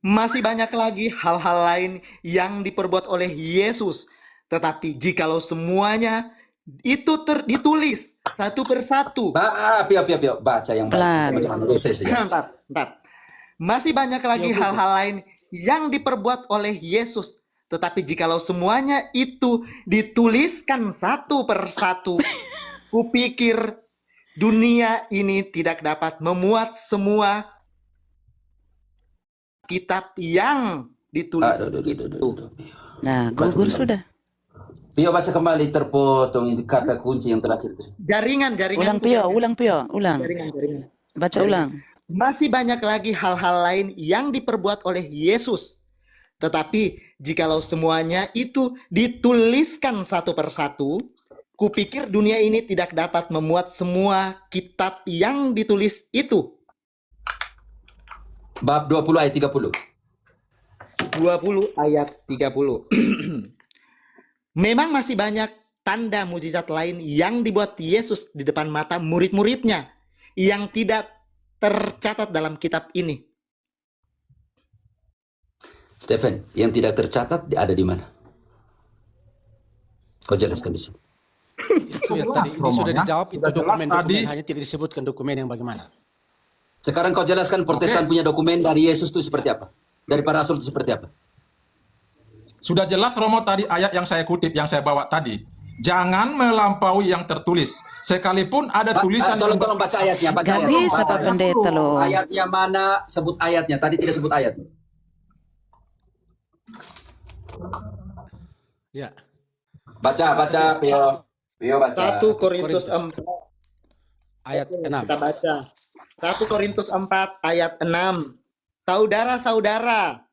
Masih banyak lagi hal-hal lain yang diperbuat oleh Yesus. Tetapi jikalau semuanya itu ditulis satu persatu. Pio. Baca yang Pelan. Bentar. Masih banyak lagi hal-hal lain yang diperbuat oleh Yesus. Tetapi jikalau semuanya itu dituliskan satu persatu, kupikir dunia ini tidak dapat memuat semua kitab yang ditulis itu. Nah, gugur sudah. Pio baca kembali, terpotong itu kata kunci yang terakhir. Jaringan. Ulang Pio, ulang. Jaringan. Baca ulang. Masih banyak lagi hal-hal lain yang diperbuat oleh Yesus. Tetapi jikalau semuanya itu dituliskan satu persatu, kupikir dunia ini tidak dapat memuat semua kitab yang ditulis itu. Bab 20 ayat 30. 20 ayat 30. Memang masih banyak tanda mukjizat lain yang dibuat Yesus di depan mata murid-muridnya yang tidak tercatat dalam kitab ini. Stephen, yang tidak tercatat ada di mana? Kau jelaskan di sini. Itu yang tadi ini sudah dijawab, itu dokumen hanya tidak disebutkan dokumen yang bagaimana. Sekarang kau jelaskan Protestan punya dokumen dari Yesus itu seperti apa? Dari para rasul itu seperti apa? Sudah jelas Romo tadi ayat yang saya kutip, yang saya bawa tadi. Jangan melampaui yang tertulis. Sekalipun ada tulisan... Tolong baca ayatnya. Gak bisa Pak Pendeta loh. Ayatnya mana? Sebut ayatnya. Tadi tidak sebut ayat. Ya. Baca, Pio baca. 1 Korintus 4 Ayat 6. kita baca. 1 Korintus 4 ayat 6. Saudara-saudara,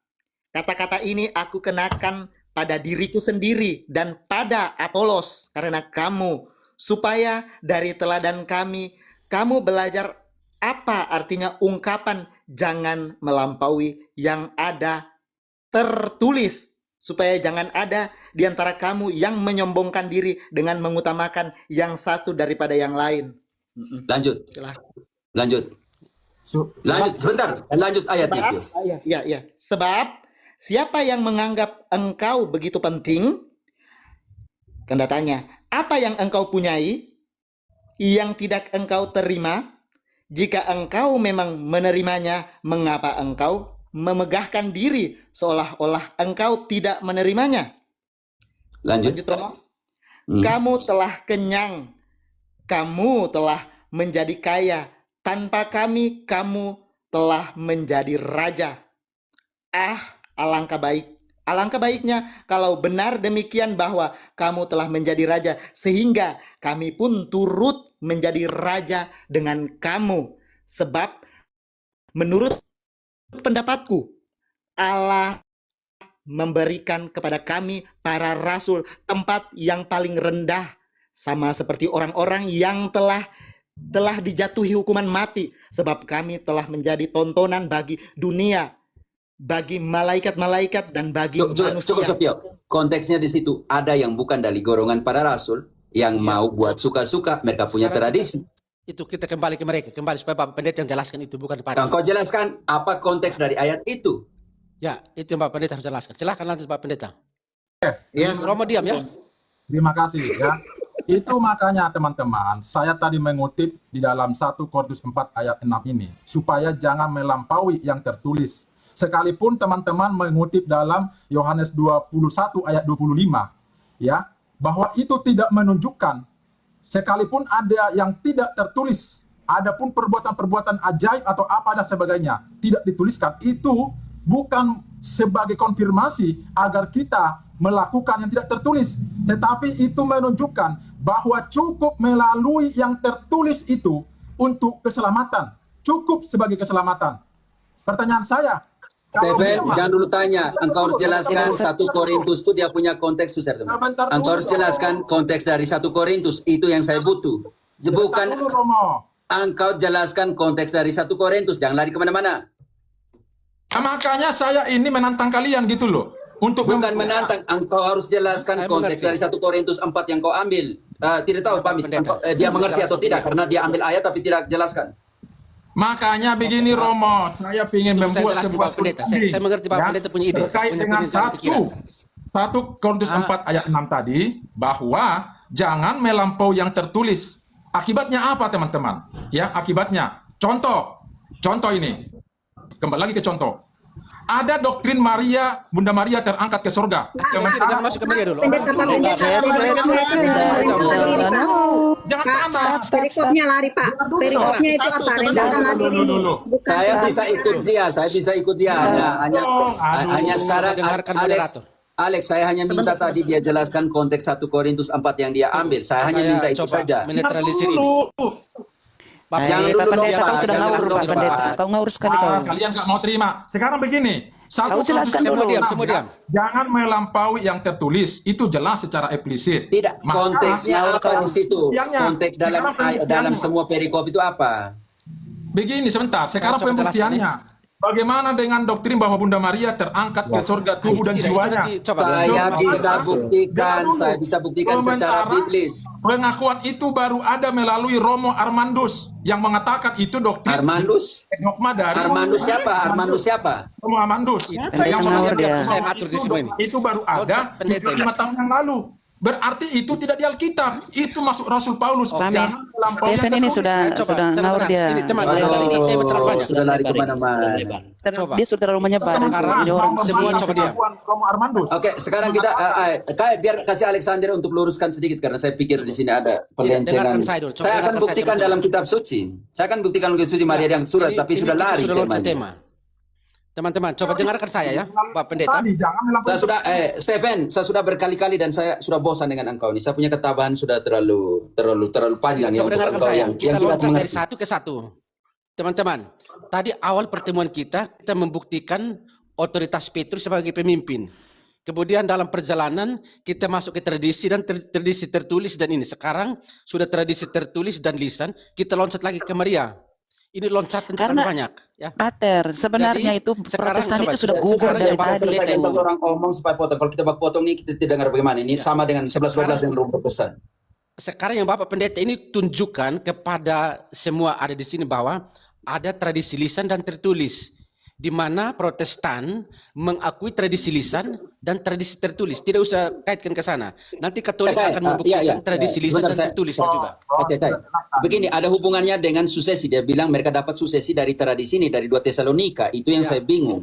kata-kata ini aku kenakan pada diriku sendiri dan pada Apolos karena kamu, supaya dari teladan kami, kamu belajar apa artinya ungkapan jangan melampaui yang ada tertulis, supaya jangan ada di antara kamu yang menyombongkan diri dengan mengutamakan yang satu daripada yang lain. Lanjut. Silahkan. Lanjut, sebentar. Lanjut ayatnya, Pio. Sebab siapa yang menganggap engkau begitu penting, tanda tanya, apa yang engkau punyai yang tidak engkau terima? Jika engkau memang menerimanya, mengapa engkau memegahkan diri seolah-olah engkau tidak menerimanya? Lanjut. Romo. Kamu telah kenyang, kamu telah menjadi kaya. Tanpa kami, kamu telah menjadi raja. Alangkah baiknya kalau benar demikian bahwa kamu telah menjadi raja, sehingga kami pun turut menjadi raja dengan kamu. Sebab menurut pendapatku, Allah memberikan kepada kami para rasul tempat yang paling rendah, sama seperti orang-orang yang telah dijatuhi hukuman mati, sebab kami telah menjadi tontonan bagi dunia, bagi malaikat-malaikat dan bagi manusia. Cukup, Pio. Konteksnya di situ ada yang bukan dari golongan para rasul yang mau buat suka-suka, mereka punya tradisi. Itu kita kembali ke mereka, kembali supaya Bapak Pendeta yang jelaskan itu, bukan Pak. Kau jelaskan apa konteks dari ayat itu? Ya, itu yang Bapak Pendeta harus jelaskan. Silahkan lanjut Pak Pendeta. Ya, Romo diam ya. Terima kasih ya. Itu makanya teman-teman, saya tadi mengutip di dalam 1 Korintus 4 ayat 6 ini, supaya jangan melampaui yang tertulis. Sekalipun teman-teman mengutip dalam Yohanes 21 ayat 25, ya, bahwa itu tidak menunjukkan, sekalipun ada yang tidak tertulis, adapun perbuatan-perbuatan ajaib atau apa dan sebagainya, tidak dituliskan, itu bukan sebagai konfirmasi agar kita melakukan yang tidak tertulis, tetapi itu menunjukkan bahwa cukup melalui yang tertulis itu untuk keselamatan, cukup sebagai keselamatan. Pertanyaan saya, Stephen, jangan dulu tanya. Engkau harus jelaskan 1 Korintus itu dia punya konteks, Susar. Engkau harus jelaskan konteks dari 1 Korintus, itu yang saya butuh. Bukan engkau jelaskan konteks dari 1 Korintus, jangan lari kemana-mana. Makanya saya ini menantang kalian gitu loh. Untuk bukan menantang, engkau harus jelaskan konteks dari 1 Korintus 4 yang kau ambil. Tidak tahu pamit, dia mengerti atau tidak, karena dia ambil ayat tapi tidak jelaskan. Makanya begini Romo, saya ingin membuat sebuah pendeta. Saya mengerti Pak Pendeta punya ide. Terkait dengan 1 Korintus 4 ayat 6 tadi, bahwa jangan melampaui yang tertulis. Akibatnya apa teman-teman? Ya, akibatnya. Contoh ini. Kembali lagi ke contoh. ada doktrin Maria, Bunda Maria terangkat ke surga. Jangan masuk ke media dulu. Pendeta, Pak Pendeta. Jangan Pak, panas. perikopnya lari, Pak. Perikopnya itu apa? Rendahkan hati Dulu. Bukan Saya bisa ikut dia, hanya sekarang Dengarkan Alex, moderator. Alex, saya hanya minta tadi dia jelaskan konteks 1 Korintus 4 yang dia ambil. Saya hanya minta itu coba saja. menetralisir ini. Jangan Pak dulu Pendeta, lupa, kau sudah jangan ngawur dulu Pak lupa. Pendeta. Kau ngawur sekali kau. Kalian nggak mau terima. Sekarang begini, Kau jelaskan Semua dulu. diam, semua diam. Jangan melampaui yang tertulis. Itu jelas secara eksplisit. Tidak, Maka- konteksnya apa di situ? Pembuktiannya. Konteks dalam Sekarang pembuktiannya. dalam semua perikop itu apa? Begini sebentar, sekarang Coba jelaskan pembuktiannya. Bagaimana dengan doktrin bahwa Bunda Maria terangkat ke surga tubuh dan jiwanya? Saya bisa buktikan secara biblis. Pengakuan itu baru ada melalui Romo Armandus yang mengatakan itu doktrin Armandus? dogma dari Armandus siapa? Armandus siapa? Romo Armandus. Pendeta Yang ngawur dia. Saya atur di semua ini. itu baru ada Pendeta. 75 tahun yang lalu. Berarti itu tidak di Alkitab. Itu masuk Rasul Paulus. Pami, Jangan melampaui Stephen yang ini tertulis. sudah ngawur dia. Ini teman, dari ini tema terlalu banyak. Sudah lari kemana-mana. Coba. Dia sudah terlalu menyebar. Sekarang Ini orang semua Bahwa coba diam. pengakuan Romo Armandus. Oke, sekarang kita kayak biar kasih Alexander untuk luruskan sedikit karena saya pikir di sini ada pelencengan. dengarkan saya dulu. Coba Saya akan dengarkan buktikan saya, dalam kitab suci. Saya akan buktikan kitab suci Maria yang surat, tapi sudah lari sudah loncat temanya. tema. Teman-teman, coba dengarkan saya ya, Pak Pendeta. Tadi jangan melampaui. Saya sudah, Stephen, saya sudah berkali-kali dan saya sudah bosan dengan engkau ini. Saya punya ketabahan sudah terlalu panjang ya Coba untuk dengarkan engkau saya. yang Kita tidak loncat dari mengerti. satu ke satu. Teman-teman, tadi awal pertemuan kita membuktikan otoritas Petrus sebagai pemimpin. Kemudian dalam perjalanan kita masuk ke tradisi dan tradisi tertulis dan ini. Sekarang sudah tradisi tertulis dan lisan, kita loncat lagi ke Maria. Ini loncatan terlalu Karena- banyak. Ya. Pater, sebenarnya Jadi, itu sekarang Protestan coba, itu sudah sekarang gugur yang dari bahas tadi. Selesaikan Pendeta. satu orang ngomong supaya potong. Kalau kita bak potong ini kita tidak dengar bagaimana. Ini sama dengan 11-12 yang belum berpesan. Sekarang yang Bapak Pendeta ini tunjukkan kepada semua ada di sini bahwa ada tradisi lisan dan tertulis, di mana Protestan mengakui tradisi lisan dan tradisi tertulis. Tidak usah kaitkan ke sana. Nanti Katolik akan membuktikan tradisi lisan dan tertulis juga. Oke, Kai. Begini, ada hubungannya dengan suksesi. Dia bilang mereka dapat suksesi dari tradisi ini, dari 2 Tesalonika. Itu yang saya bingung.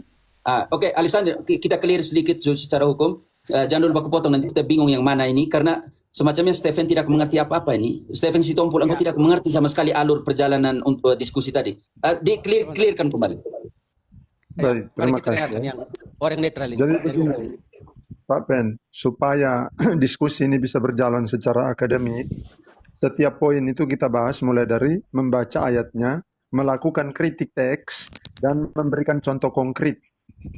Oke, Alexander, kita clear sedikit secara hukum. Jangan dulu baku potong, nanti kita bingung yang mana ini. Karena semacamnya Stephen tidak mengerti apa-apa ini. Stephen Sitompul, engkau tidak mengerti sama sekali alur perjalanan untuk diskusi tadi. Clearkan kembali. Baik, Mari terima kita dengarkan kasih. yang orang netral ini. Jadi dari begini, hukum. Pak Pen, supaya diskusi ini bisa berjalan secara akademik, setiap poin itu kita bahas mulai dari membaca ayatnya, melakukan kritik teks, dan memberikan contoh konkret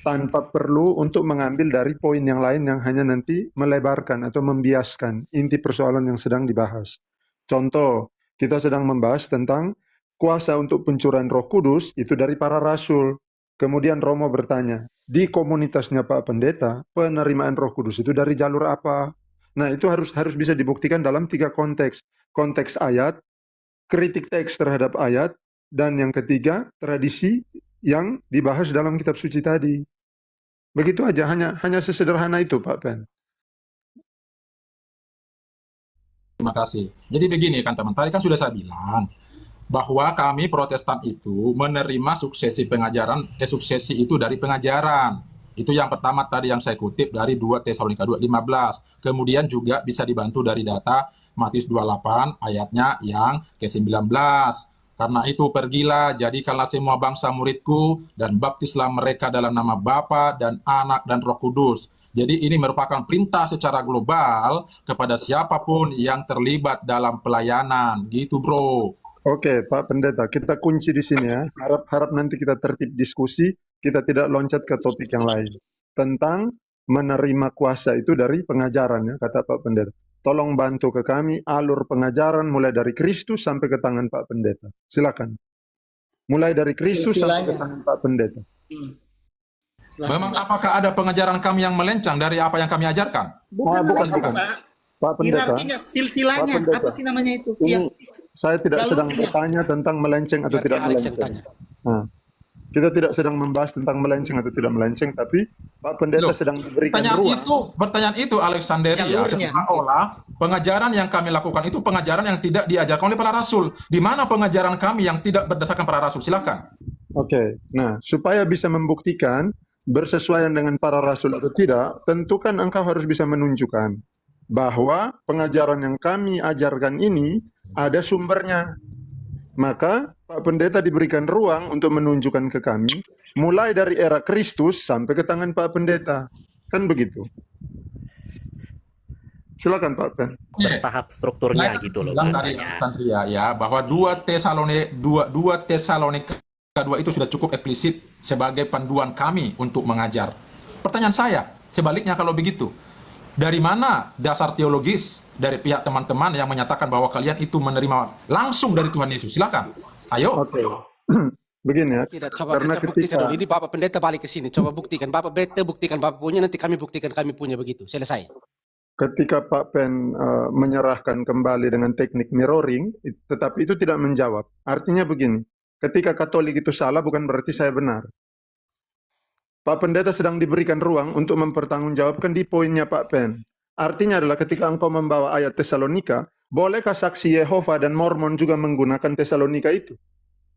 tanpa perlu untuk mengambil dari poin yang lain yang hanya nanti melebarkan atau membiaskan inti persoalan yang sedang dibahas. Contoh, kita sedang membahas tentang kuasa untuk pencurahan Roh Kudus itu dari para rasul. Kemudian Romo bertanya, di komunitasnya Pak Pendeta, penerimaan Roh Kudus itu dari jalur apa? Nah, itu harus bisa dibuktikan dalam 3 konteks. Konteks ayat, kritik teks terhadap ayat, dan yang ketiga, tradisi yang dibahas dalam kitab suci tadi. Begitu aja, hanya sesederhana itu Pak Pen. Terima kasih. Jadi begini kan teman, tadi kan sudah saya bilang bahwa kami Protestan itu menerima suksesi pengajaran, suksesi itu dari pengajaran. Itu yang pertama tadi yang saya kutip dari 2 Tesalonika 2:15. Kemudian juga bisa dibantu dari data Matius 28 ayatnya yang ke-19. Karena itu pergilah, jadikanlah semua bangsa muridku, dan baptislah mereka dalam nama Bapa dan Anak dan Roh Kudus. Jadi ini merupakan perintah secara global kepada siapapun yang terlibat dalam pelayanan. Gitu bro. Oke, Pak Pendeta, kita kunci di sini ya. Harap nanti kita tertib diskusi, kita tidak loncat ke topik yang lain. Tentang menerima kuasa itu dari pengajaran ya, kata Pak Pendeta. Tolong bantu ke kami alur pengajaran mulai dari Kristus sampai ke tangan Pak Pendeta. Silakan. Mulai dari Kristus sampai ke tangan Pak Pendeta. Memang apakah ada pengajaran kami yang melencang dari apa yang kami ajarkan? Bukan. Pak Pendeta, Hierarkinya, silsilahnya, Pak Pendeta. apa sih namanya itu? ini saya tidak sedang Jalurnya. bertanya tentang melenceng atau Biar tidak Alex yang melenceng. tanya. Nah, kita tidak sedang membahas tentang melenceng atau tidak melenceng, tapi Pak Pendeta Loh, sedang diberikan ruang. Pertanyaan itu Alexanderia Jalurnya. seolah pengajaran yang kami lakukan itu pengajaran yang tidak diajarkan oleh para rasul. Di mana pengajaran kami yang tidak berdasarkan para rasul? Silakan. Oke, nah supaya bisa membuktikan bersesuaian dengan para rasul atau tidak, tentu kan engkau harus bisa menunjukkan bahwa pengajaran yang kami ajarkan ini ada sumbernya. Maka Pak Pendeta diberikan ruang untuk menunjukkan ke kami, mulai dari era Kristus sampai ke tangan Pak Pendeta. Kan begitu. Silakan Pak Pen. Bertahap strukturnya Saya gitu loh bilang dari bahasanya. Alexandria ya bahwa 2 Tesalonika 2 itu sudah cukup eksplisit sebagai panduan kami untuk mengajar. Pertanyaan saya, sebaliknya kalau begitu, dari mana dasar teologis dari pihak teman-teman yang menyatakan bahwa kalian itu menerima langsung dari Tuhan Yesus? Silakan. Ayo. Oke. Begini ya. Tidak, coba Karena kita buktikan ketika dulu. Ini Bapak Pendeta balik ke sini. Coba buktikan. Bapak Pendeta buktikan Bapak punya, nanti kami buktikan kami punya, begitu. Selesai. ketika Pak Pen menyerahkan kembali dengan teknik mirroring, tetapi itu tidak menjawab. Artinya begini, ketika Katolik itu salah bukan berarti saya benar. Pak Pendeta sedang diberikan ruang untuk mempertanggungjawabkan di poinnya Pak Pen. Artinya adalah ketika engkau membawa ayat Tesalonika, bolehkah saksi Yehova dan Mormon juga menggunakan Tesalonika itu?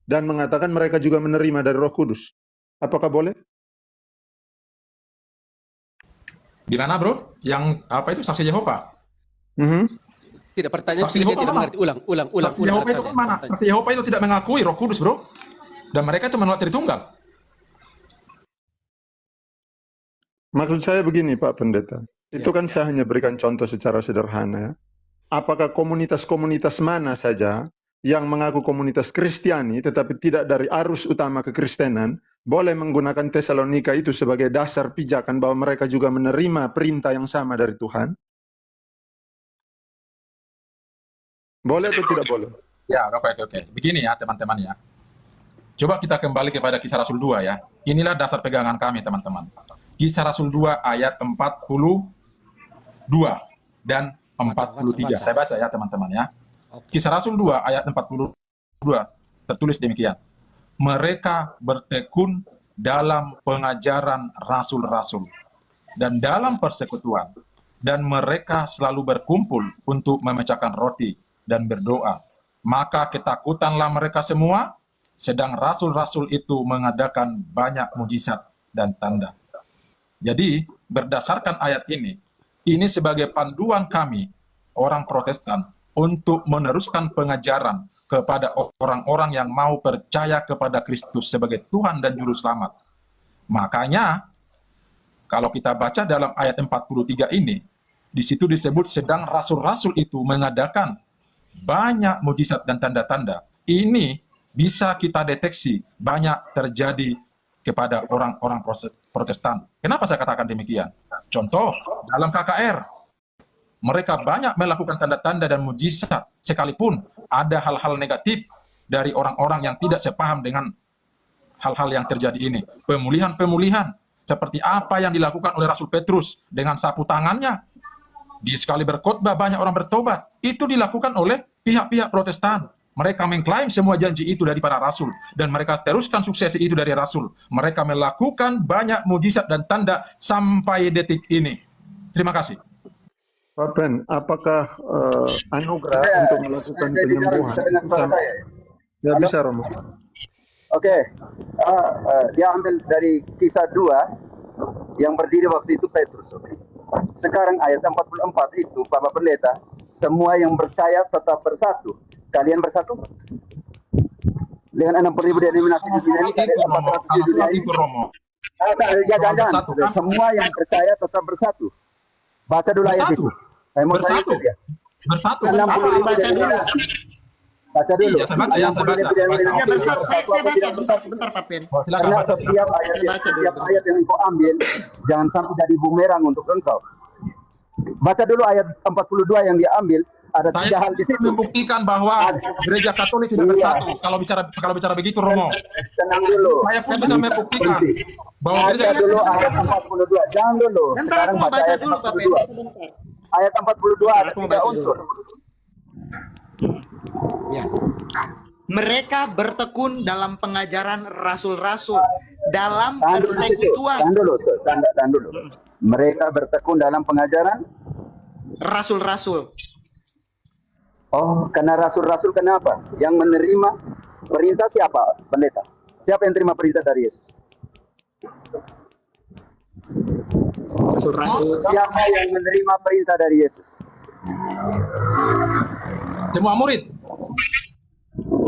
Dan mengatakan mereka juga menerima dari Roh Kudus. Apakah boleh? Gimana bro? Yang apa itu saksi Yehova? Tidak, pertanyaan Saksi sudah Yehova tidak mana? mengerti. Ulang. Saksi Yehova itu kan mana? Saksi Yehova itu tidak mengakui Roh Kudus bro. Dan mereka itu menolak Tritunggal. Maksud saya begini Pak Pendeta. Itu kan saya hanya berikan contoh secara sederhana ya. Apakah komunitas-komunitas mana saja yang mengaku komunitas Kristiani tetapi tidak dari arus utama kekristenan boleh menggunakan Tesalonika itu sebagai dasar pijakan bahwa mereka juga menerima perintah yang sama dari Tuhan? Boleh atau tidak boleh? Ya, oke. Begini ya teman-teman ya. Coba kita kembali kepada Kisah Rasul 2 ya. Inilah dasar pegangan kami teman-teman. Kisah Rasul 2 ayat 42 dan 43. Saya baca ya teman-teman ya. Kisah Rasul 2 ayat 42 tertulis demikian. Mereka bertekun dalam pengajaran rasul-rasul dan dalam persekutuan, dan mereka selalu berkumpul untuk memecahkan roti dan berdoa. Maka ketakutanlah mereka semua, sedang rasul-rasul itu mengadakan banyak mujizat dan tanda. Jadi berdasarkan ayat ini sebagai panduan kami orang Protestan untuk meneruskan pengajaran kepada orang-orang yang mau percaya kepada Kristus sebagai Tuhan dan Juru Selamat. Makanya kalau kita baca dalam ayat 43 ini, di situ disebut sedang rasul-rasul itu mengadakan banyak mujizat dan tanda-tanda. Ini bisa kita deteksi banyak terjadi kepada orang-orang Protestan. Kenapa saya katakan demikian? Contoh, dalam KKR, mereka banyak melakukan tanda-tanda dan mujizat, sekalipun ada hal-hal negatif dari orang-orang yang tidak sepaham dengan hal-hal yang terjadi ini. Pemulihan-pemulihan, seperti apa yang dilakukan oleh Rasul Petrus dengan sapu tangannya, di sekali berkhotbah banyak orang bertobat. Itu dilakukan oleh pihak-pihak Protestan. Mereka mengklaim semua janji itu dari para rasul, dan mereka teruskan sukses itu dari rasul. Mereka melakukan banyak mujizat dan tanda sampai detik ini. Terima kasih. Pak Pen, apakah anugerah untuk melakukan penyembuhan? Ya bisa Romo. Oke, dia ambil dari Kisah 2 yang berdiri waktu itu Petrus. Sekarang ayat 44 itu, Bapak Pendeta, semua yang percaya tetap bersatu. Kalian bersatu? Dengan 60.000 denominasi di dunia ini, ada 400 di dunia ini. Jangan. Semua yang percaya tetap bersatu. Baca dulu ayat itu. Saya mau tanya itu dia. Bersatu. 60.000 Baca dulu. Baca dulu. Iya, saya baca. Ya, bersatu. Saya baca bentar Pak Pen. Karena setiap ayat yang engkau ambil, jangan sampai jadi bumerang untuk engkau. Baca dulu ayat 42 yang dia ambil. Ada 3 hal di situ. Membuktikan bahwa gereja Katolik tidak bersatu. Kalau bicara begitu, Romo. Tenang dulu. Saya pun bisa membuktikan bahwa gereja Baca dulu ayat 42. Jangan dulu. Bentar Sekarang aku mau baca baca ayat dulu Pak Pen. 42. Sebentar. Ayat 42 ada Aku mau 3 baca unsur. Ya. Mereka bertekun dalam pengajaran rasul-rasul, dalam Tahan dulu di situ. persekutuan Tahan dulu. Mereka bertekun dalam pengajaran. rasul-rasul. Oh, karena rasul-rasul kenapa? Yang menerima perintah siapa? Pendeta. Siapa yang terima perintah dari Yesus? Rasul-rasul. Siapa yang menerima perintah dari Yesus? Semua murid.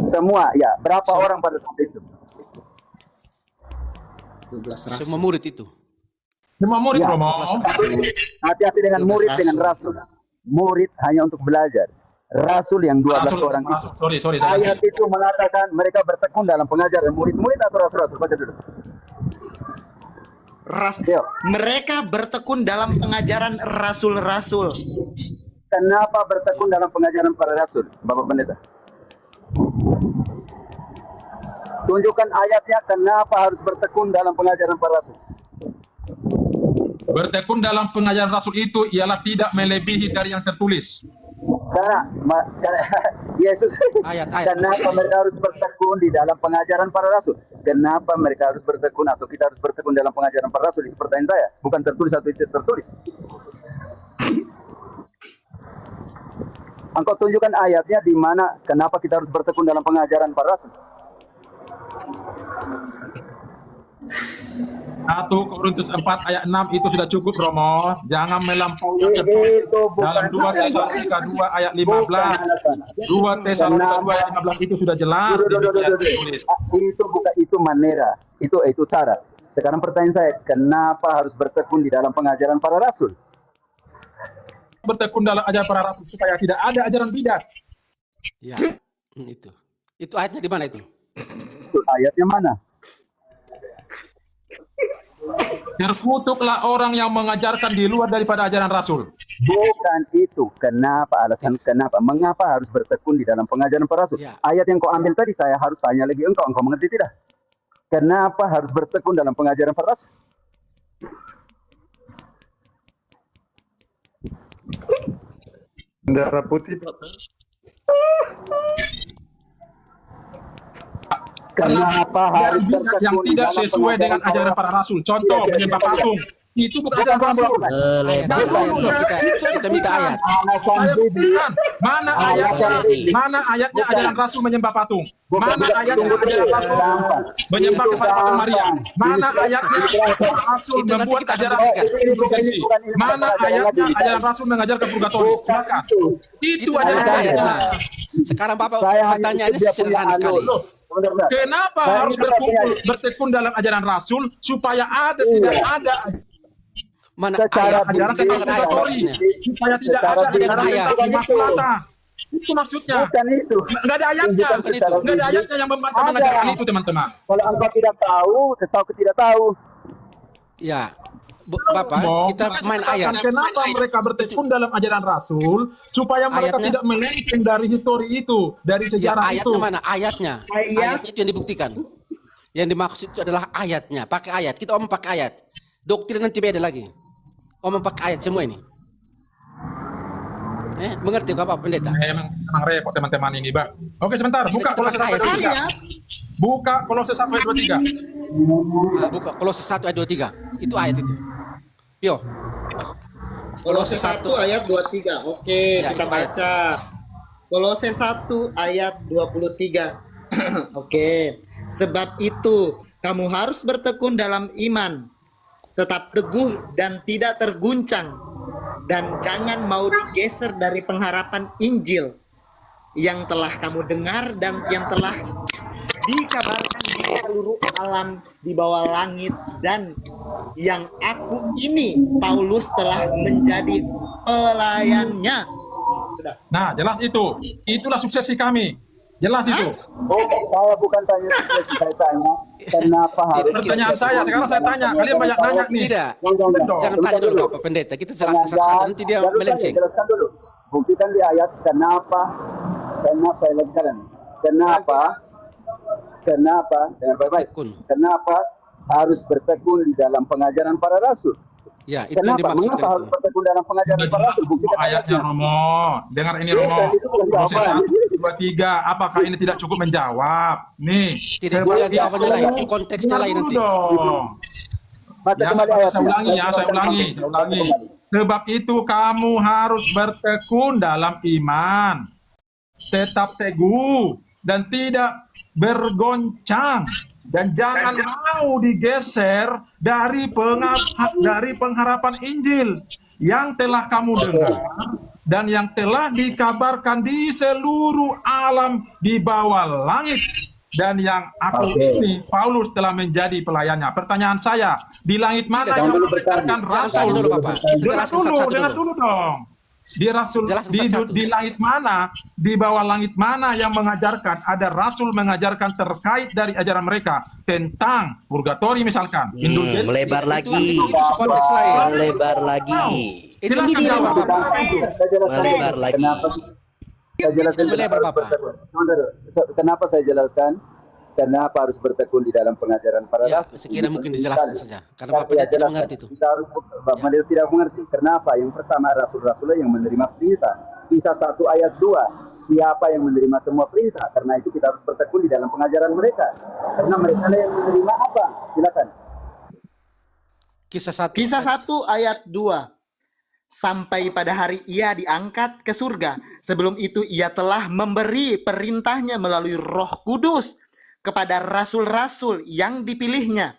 Semua, ya. Berapa orang pada saat itu? 12 rasul. Semua murid itu. Semua murid, Ya. Romo. Hati-hati dengan 12 murid rasul. dengan rasul. Murid hanya untuk belajar. Rasul yang 12 orang itu. Sorry. Ayat itu mengatakan mereka bertekun dalam pengajaran murid-murid atau rasul-rasul. Baca dulu. Yuk. Mereka bertekun dalam pengajaran rasul-rasul. Kenapa bertekun dalam pengajaran para rasul, Bapak Pendeta? Tunjukkan ayatnya kenapa harus bertekun dalam pengajaran para rasul. Bertekun dalam pengajaran Rasul itu ialah tidak melebihi dari yang tertulis. Karena Yesus, Ayat-ayat. kenapa mereka harus bertekun di dalam pengajaran para rasul? Kenapa mereka harus bertekun atau kita harus bertekun dalam pengajaran para rasul? Itu pertanyaan saya, bukan tertulis atau tidak tertulis. Engkau tunjukkan ayatnya di mana kenapa kita harus bertekun dalam pengajaran para rasul. 1 Korintus 4 ayat 6 itu sudah cukup, Romo. Jangan melampaui yang Itu tertulis. bukan Dalam 2 Tesalonika 2 ayat 15. 2 Tesalonika 2 ayat 15 itu sudah jelas demikian tertulis. Itu manera, itu cara. Sekarang pertanyaan saya, kenapa harus bertekun di dalam pengajaran para rasul? Bertekun dalam ajaran para rasul supaya tidak ada ajaran bidat. Ya, itu. Itu ayatnya di mana itu? Itu ayatnya mana? Terkutuklah orang yang mengajarkan di luar daripada ajaran rasul. Bukan itu. Kenapa? Alasan kenapa? Mengapa harus bertekun di dalam pengajaran para rasul? Ya. Ayat yang kau ambil tadi saya harus tanya lagi engkau mengerti tidak? Kenapa harus bertekun dalam pengajaran para rasul? Bendera putih. Kenapa harus Ajaran bidat yang bertekun di tidak dalam sesuai dengan pengajaran ajaran para rasul. Contoh, menyembah patung. Itu bukan ajaran rasul. Ayat, kita minta ayat. Saya buktikan. Mana ayatnya? Mana ayatnya ajaran rasul menyembah patung? Mana ayatnya ajaran rasul menyembah kepada patung Maria? Mana ayatnya rasul Itu nanti membuat kita ajaran buktikan. indulgensi? Mana ayatnya ajaran rasul mengajarkan purgatori? Silakan. Itu ajaran ayatnya. rasulnya. Sekarang Bapak Saya hanya pertanyaannya tidak punya sederhana sekali. alur. Sebentar. Kenapa Saya harus tidak punya- bertekun dalam ajaran rasul supaya tidak ada Mana Secara ayat? ajaran Kita tentang dengan ayat. purgatori, supaya tidak Secara ada ajaran ayat. tentang imakulata. Itu maksudnya. Bukan itu. Nggak ada ayatnya. Tunjukkan secara Nggak ada fisik. ayatnya yang membantah Ada. mengajarkan itu, teman-teman. Kalau engkau tidak tahu, tidak tahu. Ya. Bapak, Mau kita saya main katakan ayat. kenapa mereka bertekun dalam ajaran rasul supaya mereka Ayatnya? tidak melenceng dari histori itu, dari Ya, sejarah itu. ayatnya mana? Ayatnya. Ayat. Ayat itu yang dibuktikan. Yang dimaksud itu adalah ayatnya. Pakai ayat. Kita omong pakai ayat. Doktrin nanti beda lagi. Omong pakai ayat semua ini. Mengerti Bapak Pendeta? Memang repot teman-teman ini, Pak. Oke, sebentar. Buka Kita Kolose 1 ayat pakai 23. Buka Kolose 1 ayat 23. Buka Kolose 1 ayat 23. Itu ayat itu. Yo. Kolose 1 ayat 23. Oke, Ya, kita itu ayat. baca. Kolose 1 ayat 23. Oke. Sebab itu kamu harus bertekun dalam iman, tetap teguh dan tidak terguncang, dan jangan mau digeser dari pengharapan Injil yang telah kamu dengar dan yang telah dikabarkan di seluruh alam di bawah langit, dan yang aku ini Paulus telah menjadi pelayannya. Sudah. Nah, jelas itu. Itulah suksesi kami. Jelas itu. Saya bukan tanya, saya tanya kenapa harus Pertanyaan saya, sekarang saya tanya. Kalian banyak nanya nih. Tidak. Dong. Jangan tanya dulu Bapak Pendeta. Kita jelaskan satu-satu. Nanti dia melenceng. Jelaskan dulu. Buktikan di ayat kenapa saya lancarkan. Kenapa dengan baik-baik. Tekun. Kenapa harus bertekun di dalam pengajaran para rasul? Ya, itu yang Kenapa? dimaksud Mengapa harus itu. bertekun dalam pengajaran Sudah para jelas rasul? Buktikan ayatnya, Romo. Dengar ini, Romo. Kolose 1, 23. Apakah ini tidak cukup menjawab? Nih. Tidak boleh jawabannya lain. Itu konteksnya Dengar lain dulu nanti. dong. Baca Ya, kembali saya ayatnya. ulangi ya, saya ulangi. Sebab itu kamu harus bertekun dalam iman, tetap teguh dan tidak bergoncang. dan jangan mau digeser dari pengharapan Injil yang telah kamu dengar dan yang telah dikabarkan di seluruh alam di bawah langit, dan yang aku ini Paulus telah menjadi pelayannya. Pertanyaan saya, di langit mana yang mengajarkan rasul? dulu, Bapak. Dengar dulu dong. Di di langit mana, di bawah langit mana yang mengajarkan, ada rasul mengajarkan terkait dari ajaran mereka tentang purgatori misalkan, indulgensi. Melebar lagi. Konteks lain. Melebar lagi. Silakan jawab. Melebar lagi. Saya jelaskan Melebar, Bapak. kenapa saya jelaskan. Kenapa harus bertekun di dalam pengajaran para Ya, rasul? sekiranya Ini mungkin penting dijelaskan sekali. saja. Karena Saya Bapak tidak jelaskan. mengerti itu. Kita harus, Bapak tidak mengerti. Kenapa? Yang pertama, rasul-rasul yang menerima perintah. Kisah 1 ayat 2. Siapa yang menerima semua perintah? Karena itu kita harus bertekun di dalam pengajaran mereka. Karena mereka lah yang menerima apa? Silakan. Kisah 1 ayat 2. Sampai pada hari ia diangkat ke surga. Sebelum itu ia telah memberi perintahnya melalui Roh Kudus kepada rasul-rasul yang dipilihnya.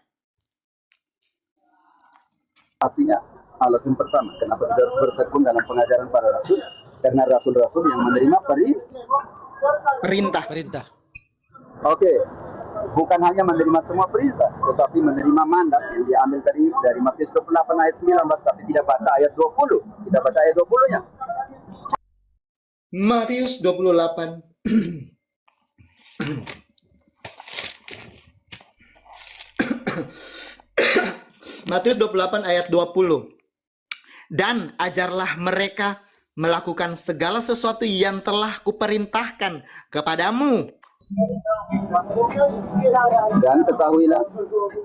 Artinya, alasan pertama, kenapa kita harus bertekun dalam pengajaran para rasul? Karena rasul-rasul yang menerima Perintah. Oke, bukan hanya menerima semua perintah, tetapi menerima mandat yang diambil tadi dari Matius 28 ayat 19, tapi tidak baca ayat 20. Tidak baca ayat 20-nya. Matius 28. Matius 28 ayat 20. Dan ajarlah mereka melakukan segala sesuatu yang telah kuperintahkan kepadamu.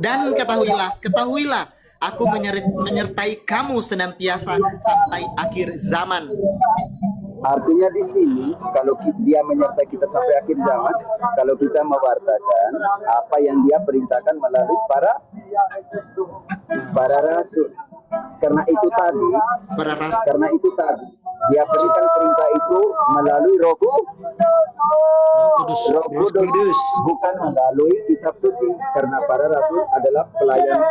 Dan ketahuilah, aku menyertai kamu senantiasa sampai akhir zaman. artinya di sini, kalau dia menyertai kita sampai akhir zaman, kalau kita mewartakan apa yang dia perintahkan melalui para rasul. Karena itu tadi, dia berikan perintah itu melalui Roh Kudus, bukan melalui kitab suci. Karena para rasul adalah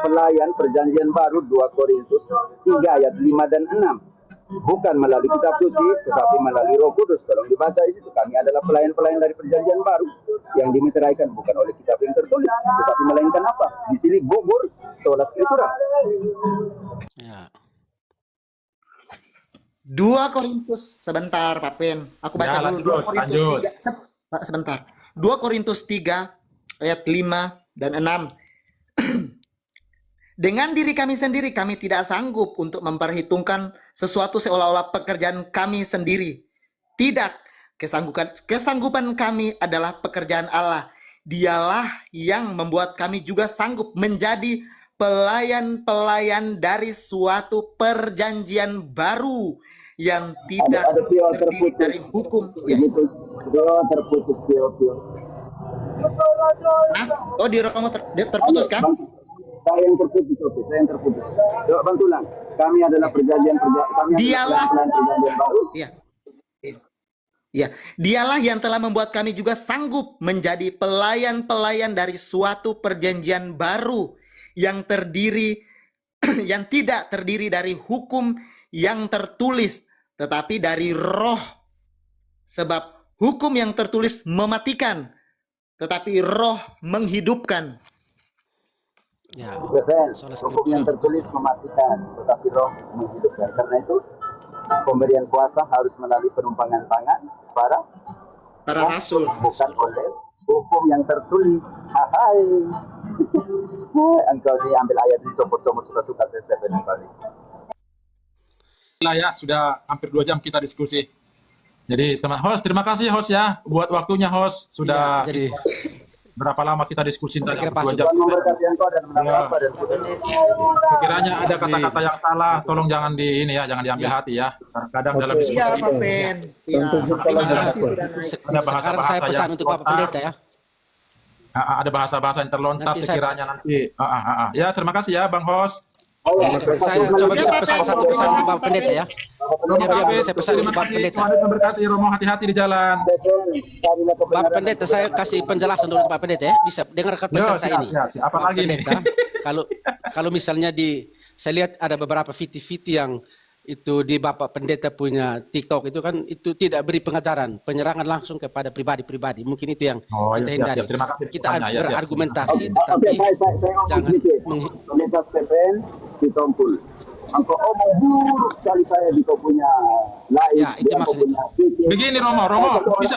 pelayan perjanjian baru, 2 Korintus 3 ayat 5 dan 6. Bukan melalui kitab suci, tetapi melalui Roh Kudus. Tolong dibaca di situ. Kami adalah pelayan-pelayan dari perjanjian baru yang dimeteraikan bukan oleh kitab yang tertulis, tetapi melainkan apa? Di sini gugur sola scriptura. Ya. 2 Korintus, sebentar Pak Pen. Aku baca Ya, dulu 2 Korintus lanjut. 3. Sebentar. 2 Korintus 3 ayat 5 dan 6. Dengan diri kami sendiri kami tidak sanggup untuk memperhitungkan sesuatu seolah-olah pekerjaan kami sendiri. Tidak, kesanggupan kami adalah pekerjaan Allah. Dialah yang membuat kami juga sanggup menjadi pelayan-pelayan dari suatu perjanjian baru yang tidak terdiri dari hukum. Ya. Terputus. Nah, oh di Romo terputus kan? Saya yang terputus. Coba bantulah. Kami adalah perjanjian baru. Iya. Ya, dialah yang telah membuat kami juga sanggup menjadi pelayan-pelayan dari suatu perjanjian baru yang tidak terdiri dari hukum yang tertulis, tetapi dari Roh. Sebab hukum yang tertulis mematikan, tetapi Roh menghidupkan. Ya. Hukum yang tertulis mematikan, tetapi Roh menghidupkan. Karena itu pemberian kuasa harus melalui penumpangan tangan para rasul, bukan oleh hukum yang tertulis. Hai. Engkau diambil ayat ini somot-somot suka-suka saya Stephen kali. Lah ya, sudah hampir 2 jam kita diskusi. Jadi teman host, terima kasih host ya buat waktunya host. Sudah Ya, jadi berapa lama kita diskusi tadi? Kira 2 jam. Tuhan memberkati engkau dan menambah dan Sekiranya ada kata-kata yang salah, tolong jangan jangan diambil hati ya. Kadang dalam diskusi Iya, Pak Pen. Siap. Terima kasih sudah naik. ada bahasa-bahasa sekarang saya pesan yang untuk Bapak Pendeta ya. ada bahasa-bahasa yang terlontar Nanti saya- sekiranya nanti. Ya, terima kasih ya Bang Host. Saya coba bisa pesan satu pesan untuk Bapak Pendeta ya. Romo Biar Kafet, saya pesan terima untuk Bapak kasih. Pendeta. Tuhan memberkati Romo, hati-hati di jalan. Bapak Pendeta, saya kasih penjelasan dulu Bapak Pendeta ya. Bisa dengarkan pesan saya ini. siap. Apa Bapak lagi nih? Pendeta, kalau misalnya saya lihat ada beberapa video-video yang itu di Bapak Pendeta punya TikTok itu kan itu tidak beri pengajaran, penyerangan langsung kepada pribadi-pribadi. Mungkin itu yang Oh, kita iya, hindari. siap. Terima kasih. Kita Pertanyaannya, ya, siap. berargumentasi, Oke, tetapi saya ngomong jangan sedikit. meng- Pendeta Stephen ditompul. Engkau omong buruk sekali saya di kau punya lain. Ya, itu di engkau maksudnya. punya fikir. Begini Romo, bisa.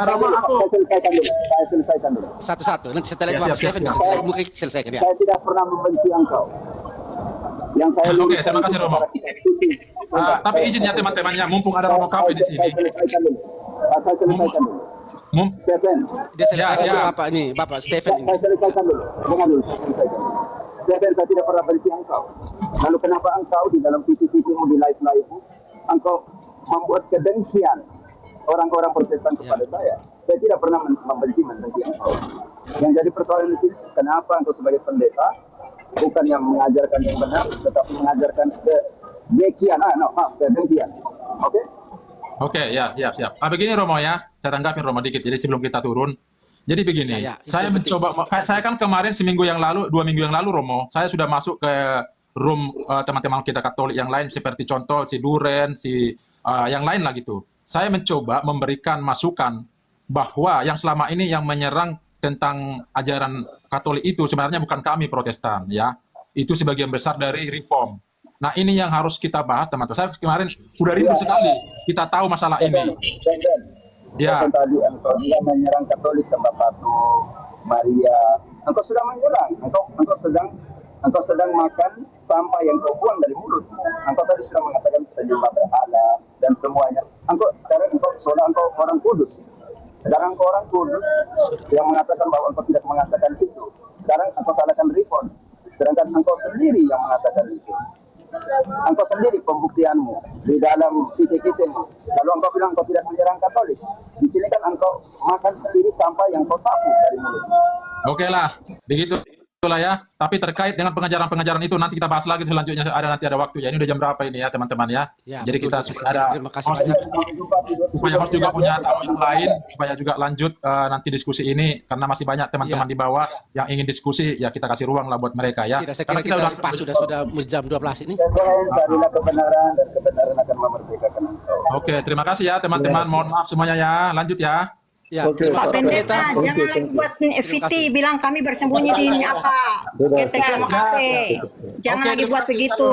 Romo, aku Saya selesaikan dulu. satu-satu. Nanti setelah itu Ya, Bapak siap, Stephen siap. bisa mungkin selesaikan ya. Saya tidak pernah membenci engkau. Yang saya Oke, luruskan terima kasih, itu Romo. kepada kita sendiri. Tapi izinnya teman-temannya, mumpung ada Romo Kafet di sini. Saya selesaikan dulu. Saya selesaikan dulu. Stephen, Dia selesaikan Ya, dulu ya. Bapak ini, Bapak Stephen ini. saya selesaikan dulu. Dengar dulu, saya selesaikan. Stephen, saya tidak pernah benci engkau. Lalu kenapa engkau di dalam TV-mu, di live-mu, engkau membuat kedengkian orang-orang Protestan kepada saya? Saya tidak pernah membenci engkau. Yang jadi persoalan di sini, kenapa engkau sebagai pendeta bukan yang mengajarkan yang benar, tetapi mengajarkan kedengkian, kedengkian. Oke? Oke, ya, siap. Begini Romo ya, saya tanggapin Romo dikit. Jadi sebelum kita turun, jadi begini, Ya, itu saya penting. mencoba, saya kan kemarin 2 minggu yang lalu Romo, saya sudah masuk ke room teman-teman kita Katolik yang lain seperti contoh si Duren, yang lain lah gitu. Saya mencoba memberikan masukan bahwa yang selama ini yang menyerang tentang ajaran Katolik itu sebenarnya bukan kami Protestan ya, itu sebagian besar dari Reform. Nah ini yang harus kita bahas teman-teman. Saya kemarin udah rindu sekali kita tahu masalah ini. Ya. Yang tadi engkau dia menyerang Katolik sama Patu, Maria. Engkau sudah menyerang. Engkau sedang makan sampah yang kau buang dari mulut. Engkau tadi sudah mengatakan penyembah berhala dan semuanya. Sekarang engkau orang kudus. Sekarang engkau orang kudus yang mengatakan bahwa engkau tidak mengatakan itu. Sekarang engkau salahkan Reform. Sedangkan engkau sendiri yang mengatakan itu. Engkau sendiri pembuktianmu di dalam titik-titikmu. Lalu engkau bilang engkau tidak menyerang Katolik. Di sini kan engkau makan sendiri sampah yang kau sapu dari mulut. Oke lah, begitu lah ya. Tapi terkait dengan pengajaran-pengajaran itu nanti kita bahas lagi selanjutnya. Nanti ada waktu ya. Ini udah jam berapa ini ya teman-teman ya? Ya, Jadi betul, kita betul. ada Terima kasih hostnya, banyak. supaya host juga punya tamu yang lain supaya juga lanjut nanti diskusi ini karena masih banyak teman-teman Ya. di bawah yang ingin diskusi ya kita kasih ruang lah buat mereka ya. Tidak, saya Karena kira kita pas sudah jam 12 ini. Carilah kebenaran dan kebenaran akan memerdekakan engkau. Oke, terima kasih ya teman-teman. Mohon maaf semuanya ya. Lanjut ya. Ya, Oke, terima Pak Pak kasih, Pendeta, Pendeta. Oke, jangan lagi buat VT bilang kami bersembunyi di apa? Sudah, Ketek Romo Cafe. Jangan Oke, lagi terima buat kasih. begitu.